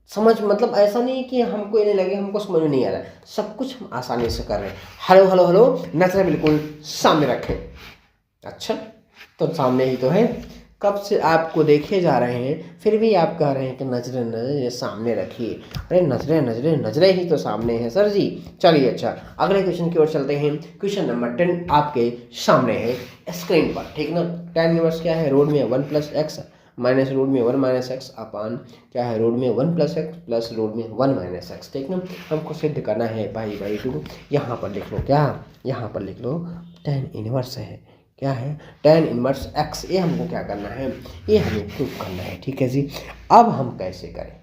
समझ, मतलब ऐसा नहीं कि हमको ये नहीं लगे हमको समझ में नहीं आ रहा है, सब कुछ हम आसानी से कर रहे हैं। हेलो हेलो हेलो, नजर बिल्कुल सामने रखें। अच्छा तो सामने ही तो है, कब से आपको देखे जा रहे हैं, फिर भी आप कह रहे हैं कि नजरें नजरें सामने रखिए। अरे नजरें नजरें नजरें ही तो सामने हैं सर जी। चलिए अच्छा अगले क्वेश्चन की ओर चलते हैं। क्वेश्चन नंबर 10 आपके सामने है स्क्रीन पर, ठीक ना। tan इनवर्स क्या है, रोड में 1 प्लस एक्स माइनस रोड में 1 माइनस एक्स अपान क्या है, रोड में 1 प्लस एक्स प्लस रोड में 1 माइनस एक्स, ठीक ना। हमको सिद्ध करना है पाई बाई टू। यहाँ पर लिख लो क्या, यहाँ पर लिख लो tan इनवर्स है, क्या है, tan इनवर्स x, ये हमको क्या करना है, ये हमें प्रूव करना है, ठीक है जी। अब हम कैसे करें,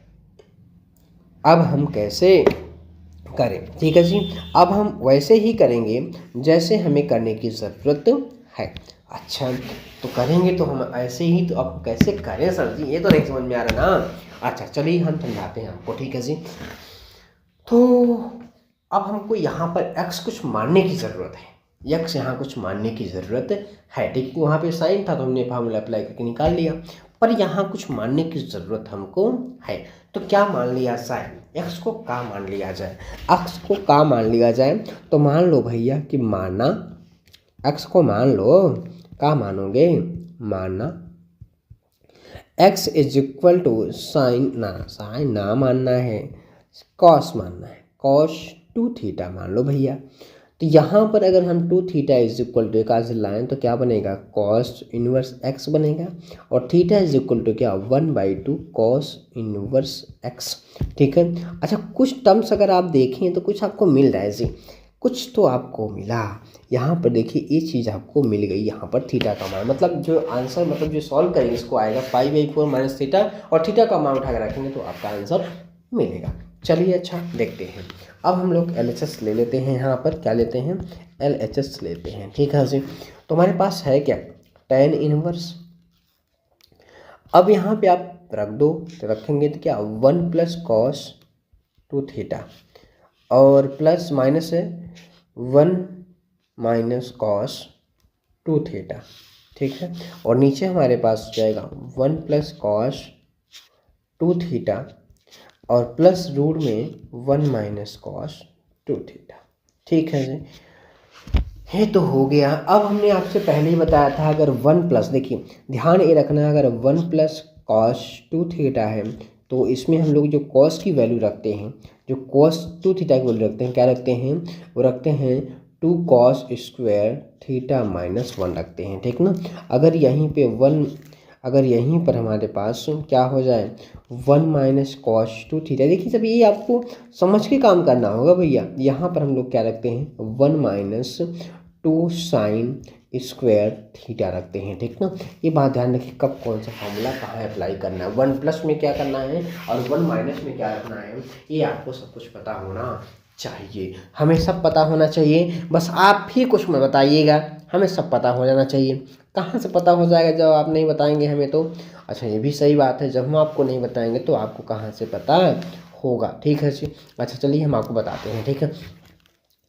अब हम कैसे करें, ठीक है जी। अब हम वैसे ही करेंगे जैसे हमें करने की ज़रूरत है। अच्छा तो करेंगे तो हम ऐसे ही, तो अब कैसे करें सर जी, ये तो नहीं समझ में आ रहा ना। अच्छा चलिए हम समझाते हैं आपको, ठीक है जी। तो अब हमको यहाँ पर x कुछ मानने की ज़रूरत है, यक्स यहाँ कुछ मानने की ज़रूरत है, ठीक। वहाँ पे साइन था तो हमने फार्मूला अप्लाई करके निकाल लिया, पर यहाँ कुछ मानने की ज़रूरत हमको है। तो क्या मान लिया जाए, एक्स को क्या मान लिया जाए, एक्स को क्या मान लिया जाए, तो मान लो भैया कि माना, एक्स को मान लो, क्या मानोगे, माना x is equal to sine ना मानना है, कॉस मानना है, कॉस 2 थीटा मान लो भैया। तो यहाँ पर अगर हम 2 थीटा इज इक्वल टू एक आज लाएँ तो क्या बनेगा, कॉस इनवर्स एक्स बनेगा, और थीटा इज इक्वल टू क्या, 1/2 कॉस इनवर्स एक्स, ठीक है। अच्छा कुछ टर्म्स अगर आप देखें तो कुछ आपको मिल रहा है जी, कुछ तो आपको मिला। यहाँ पर देखिए ये चीज़ आपको मिल गई, यहाँ पर थीटा का मान, मतलब जो आंसर, मतलब जो सॉल्व करेंगे इसको आएगा π/4 माइनस थीटा, और थीटा का मान उठा कर रखेंगे तो आपका आंसर मिलेगा। चलिए अच्छा देखते हैं, अब हम लोग LHS ले लेते हैं, यहाँ पर क्या लेते हैं, LHS लेते हैं, ठीक है जी। तो हमारे पास है क्या, tan इनवर्स। अब यहाँ पे आप रख दो, तो रखेंगे तो क्या 1 प्लस कॉस 2 थीटा और प्लस माइनस है 1 माइनस कॉस 2 थीटा, ठीक है। और नीचे हमारे पास जाएगा 1 प्लस कॉस 2 थीटा और प्लस रूट में 1 माइनस कॉस 2 थीटा, ठीक है जी। ये तो हो गया। अब हमने आपसे पहले ही बताया था अगर 1 प्लस, देखिए ध्यान ये रखना है, अगर 1 प्लस कॉस 2 थीटा है तो इसमें हम लोग जो कॉस की वैल्यू रखते हैं, जो कॉस टू थीटा की वैल्यू रखते हैं, क्या रखते हैं, वो रखते हैं 2 cos स्क्वायर थीटा माइनस 1 रखते हैं, ठीक ना। अगर यहीं पे 1, अगर यहीं पर हमारे पास क्या हो जाए 1 माइनस कॉस टू थीटा, देखिए सब ये आपको समझ के काम करना होगा भैया। यहाँ पर हम लोग क्या रखते हैं 1 माइनस 2 साइन स्क्वायर थीटा रखते हैं, ठीक ना। ये बात ध्यान रखिए कब कौन सा फॉर्मूला कहाँ अप्लाई करना है, 1 प्लस में क्या करना है और 1 माइनस में क्या रखना है, ये आपको सब कुछ पता होना चाहिए, हमें सब पता होना चाहिए। बस आप ही कुछ मत बताइएगा, हमें सब पता हो जाना चाहिए। कहाँ से पता हो जाएगा जब आप नहीं बताएंगे हमें तो। अच्छा ये भी सही बात है, जब हम आपको नहीं बताएंगे तो आपको कहाँ से पता होगा, ठीक है जी। अच्छा चलिए हम आपको बताते हैं, ठीक है।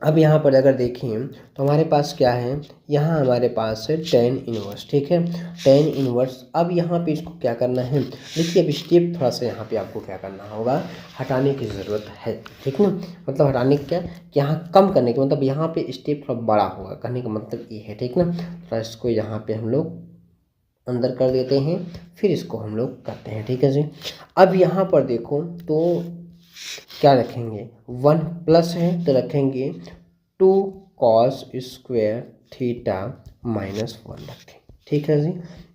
अब यहाँ पर अगर देखें तो हमारे पास क्या है, यहाँ हमारे पास है tan इनवर्स, ठीक है, tan इनवर्स। अब यहाँ पे इसको क्या करना है, देखिए अब स्टेप थोड़ा सा यहाँ पे आपको क्या करना होगा, हटाने की ज़रूरत है, ठीक ना। मतलब हटाने क्या, कि यहाँ कम करने की, मतलब यहाँ पे स्टेप थोड़ा बड़ा होगा, कहने का मतलब ये है, ठीक ना। तो इसको यहाँ पे हम लोग अंदर कर देते हैं, फिर इसको हम लोग करते हैं, ठीक है जी। अब यहाँ पर देखो तो क्या रखेंगे, 1 प्लस है तो रखेंगे 2 cos स्क्वायर थीटा माइनस 1 रखें, ठीक है जी।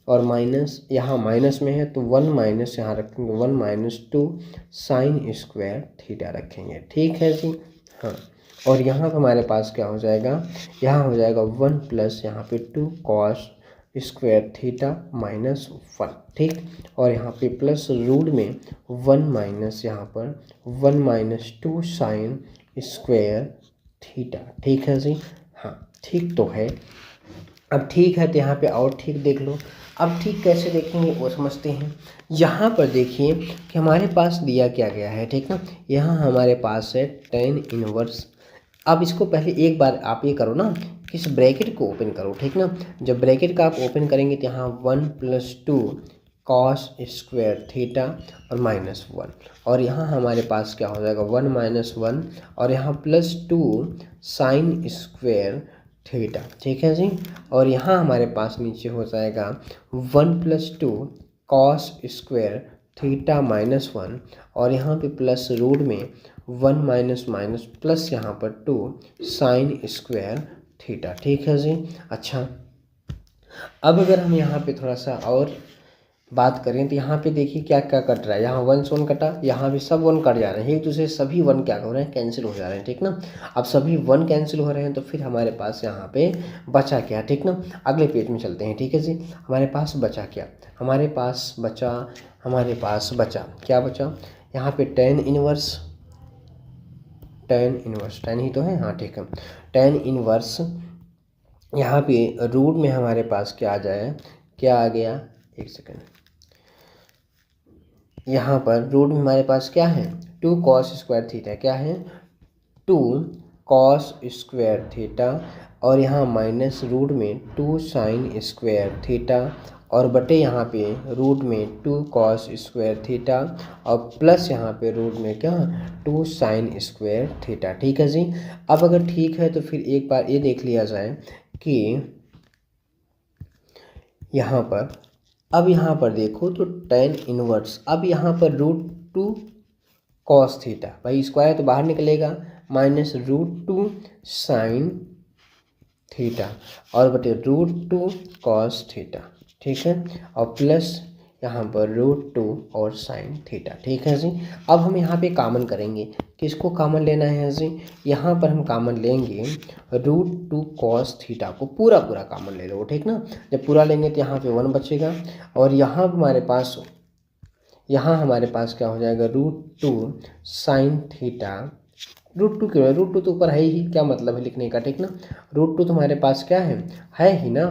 और माइनस यहाँ माइनस में है तो 1 माइनस यहाँ रखेंगे 1 माइनस 2 साइन स्क्वायर थीटा रखेंगे, ठीक है जी। हाँ और यहाँ पर हमारे पास क्या हो जाएगा, यहाँ हो जाएगा 1 प्लस यहाँ पे 2 cos स्क्वायर थीटा माइनस 1, ठीक। और यहाँ पे प्लस रूट में 1 माइनस यहाँ पर 1 माइनस 2 साइन स्क्वायर थीटा, ठीक है जी। हाँ ठीक तो है। अब ठीक है तो यहाँ पे और ठीक देख लो। अब ठीक कैसे देखेंगे वो समझते हैं। यहाँ पर देखिए कि हमारे पास दिया क्या गया है, ठीक ना। यहाँ हमारे पास है tan इनवर्स। अब इसको पहले एक बार आप ये करो ना, इस ब्रैकेट को ओपन करो, ठीक ना। जब ब्रैकेट का आप ओपन करेंगे तो यहाँ 1 प्लस 2 कॉस स्क्वायर थीटा और माइनस 1, और यहाँ हमारे पास क्या हो जाएगा 1 माइनस 1 और यहाँ प्लस 2 साइन स्क्वायर थीटा, ठीक है जी। और यहाँ हमारे पास नीचे हो जाएगा 1 plus 2 cos square theta minus 1 और यहाँ पे प्लस रूट में 1 माइनस माइनस प्लस यहाँ पर 2 साइन स्क्वायर थीटा, ठीक है जी। अच्छा अब अगर हम यहाँ पे थोड़ा सा और बात करें तो यहाँ पे देखिए क्या क्या कट रहा है, यहाँ 1 से 1 कटा, यहाँ भी सब 1 कट जा रहे हैं, एक दूसरे सभी 1 क्या हो रहे हैं कैंसिल हो जा रहे हैं, ठीक ना। अब सभी 1 कैंसिल हो रहे हैं तो फिर हमारे पास यहाँ पे बचा क्या, ठीक ना। अगले पेज में चलते हैं, ठीक है जी। हमारे पास बचा क्या, हमारे पास बचा क्या बचा, यहाँ पे tan इनवर्स, tan ही तो है, हाँ ठीक है। tan इनवर्स यहाँ पे रूट में हमारे पास क्या आ जाए, क्या आ गया, एक सेकेंड, यहाँ पर रूट में हमारे पास क्या है 2 cos स्क्वायर थीटा, क्या है 2 cos स्क्वायर थीटा और यहाँ माइनस रूट में 2 साइन स्क्वायर थीटा और बटे यहाँ पे रूट में 2 cos स्क्वायर थीटा और प्लस यहाँ पे रूट में क्या 2 साइन स्क्वायर थीटा, ठीक है जी। अब अगर ठीक है तो फिर एक बार ये देख लिया जाए कि यहाँ पर, अब यहाँ पर देखो तो tan इनवर्स, अब यहाँ पर √2 cos थीटा, भाई स्क्वायर तो बाहर निकलेगा, माइनस √2 साइन थीटा और बटे √2 cos थीटा, ठीक है, और प्लस यहाँ पर √2 और साइन थीटा, ठीक है जी। अब हम यहाँ पे कॉमन करेंगे, किसको कॉमन लेना है जी, यहाँ पर हम कॉमन लेंगे √2 cos थीटा को, पूरा कॉमन ले लो, ठीक ना। जब पूरा लेंगे तो यहाँ पे 1 बचेगा और यहाँ हमारे पास क्या हो जाएगा √2 साइन थीटा, √2 क्यों है, √2 तो ऊपर है ही, क्या मतलब है लिखने का, ठीक ना। √2 तो हमारे पास क्या है ही ना,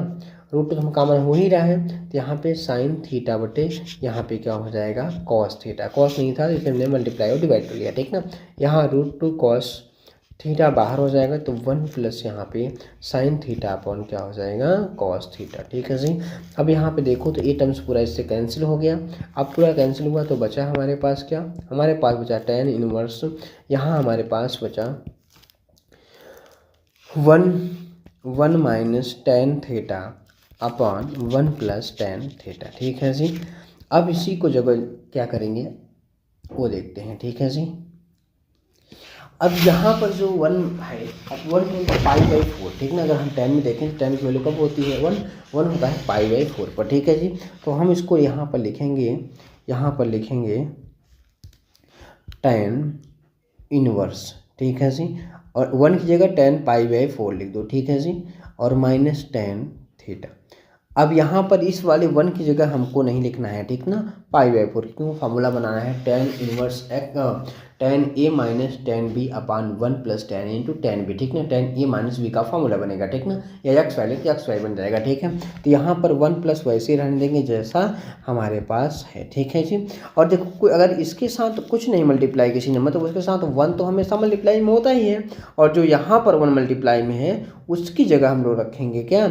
√2 तो हम कॉमन हो ही रहा है तो यहाँ पे साइन थीटा बटे यहाँ पे क्या हो जाएगा कॉस थीटा, कॉस नहीं था इसलिए हमने मल्टीप्लाई और डिवाइड कर लिया, ठीक ना। यहाँ √2 cos थीटा बाहर हो जाएगा तो 1 प्लस यहाँ पे साइन थीटा अपॉन क्या हो जाएगा कॉस थीटा, ठीक है जी। अब यहाँ पे देखो तो ये टर्म्स पूरा इससे कैंसिल हो गया, अब पूरा कैंसिल हुआ तो बचा हमारे पास क्या, हमारे पास बचा tan इनवर्स, यहाँ हमारे पास बचा 1 minus tan theta upon 1 plus tan theta, ठीक है जी। अब इसी को जब क्या करेंगे, वो देखते हैं। ठीक है जी। अब यहाँ पर जो 1 है, अब 1 होता है π/4, ठीक ना। अगर हम 10 में देखें तो 10 की वैल्यू कब होती है 1 होता है π/4 पर। ठीक है जी। तो हम इसको यहाँ पर लिखेंगे, यहाँ पर लिखेंगे tan इनवर्स। ठीक है जी। और 1 की जगह tan π/4 लिख दो। ठीक है जी। और माइनस tan थीटा। अब यहाँ पर इस वाले 1 की जगह हमको नहीं लिखना है, ठीक ना, π/4, क्यों फॉर्मूला बनाना है tan inverse tan a minus tan b upon 1 plus tan a into tan b। ठीक ना, tan a माइनस b का फॉर्मूला बनेगा। ठीक ना, या एक्स वाई लेके एक्स वाई बन जाएगा। ठीक है। तो यहाँ पर 1 प्लस वैसे रहने देंगे जैसा हमारे पास है। ठीक है जी। और देखो कोई अगर इसके साथ कुछ नहीं मल्टीप्लाई किसी नंबर, तो उसके साथ 1 तो हमेशा मल्टीप्लाई में होता ही है, और जो यहाँ पर 1 मल्टीप्लाई में है उसकी जगह हम लोग रखेंगे क्या,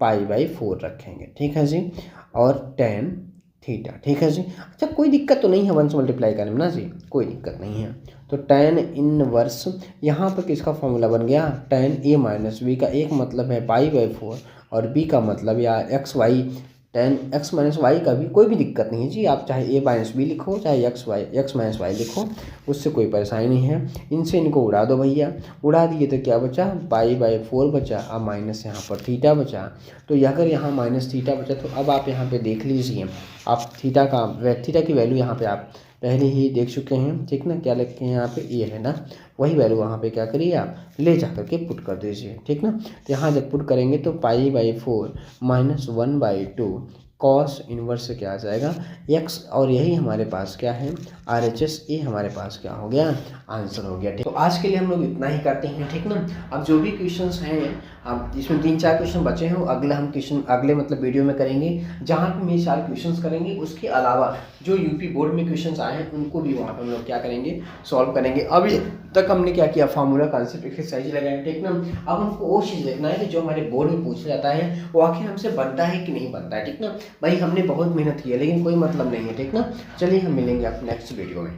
π/4 रखेंगे। ठीक है जी। और tan थीटा। ठीक है जी। अच्छा कोई दिक्कत तो नहीं है 1 से मल्टीप्लाई करने में ना जी, कोई दिक्कत नहीं है। तो tan इनवर्स यहाँ पर किसका फॉर्मूला बन गया, tan a माइनस बी का, एक मतलब है π/4 और b का मतलब या x y, tan x minus y का भी कोई भी दिक्कत नहीं है जी। आप चाहे a माइनस बी लिखो, चाहे एक्स माइनस वाई लिखो, उससे कोई परेशानी नहीं है। इनसे इनको उड़ा दो भैया, उड़ा दिए तो क्या बचा, π/4 बचा, अब माइनस यहाँ पर थीटा बचा। तो अगर यहाँ माइनस थीटा बचा तो अब आप यहाँ पे देख लीजिए, आप थीटा की वैल्यू यहाँ पे आप पहले ही देख चुके हैं। ठीक ना, क्या लिखे हैं यहाँ पे, ये है ना, वही वैल्यू वहाँ पे क्या करिए आप ले जा करके पुट कर दीजिए। ठीक ना। तो यहाँ जब पुट करेंगे तो π/4 माइनस 1/2 कॉस इनवर्स से क्या आ जाएगा x, और यही हमारे पास क्या है RHS, ये हमारे पास क्या हो गया, आंसर हो गया। ठीक, तो आज के लिए हम लोग इतना ही करते हैं। ठीक ना। अब जो भी क्वेश्चंस हैं, अब इसमें 3-4 क्वेश्चन बचे हैं, वो हम क्वेश्चन अगले मतलब वीडियो में करेंगे, जहाँ पे हम 4 क्वेश्चंस करेंगे। उसके अलावा जो यूपी बोर्ड में क्वेश्चंस आए हैं उनको भी वहाँ पर हम लोग क्या करेंगे, सॉल्व करेंगे। अभी तक हमने क्या किया, फार्मूला कॉन्सेप्ट एक्सरसाइज लगाए। ठीक ना। अब हमको वो चीज़ देखना है कि जो हमारे बोर्ड में पूछा जाता है वो आखिर हमसे बनता है कि नहीं बनता है। ठीक ना भाई, हमने बहुत मेहनत की है लेकिन कोई मतलब नहीं है। ठीक ना। चलिए हम मिलेंगे आप नेक्स्ट वीडियो में।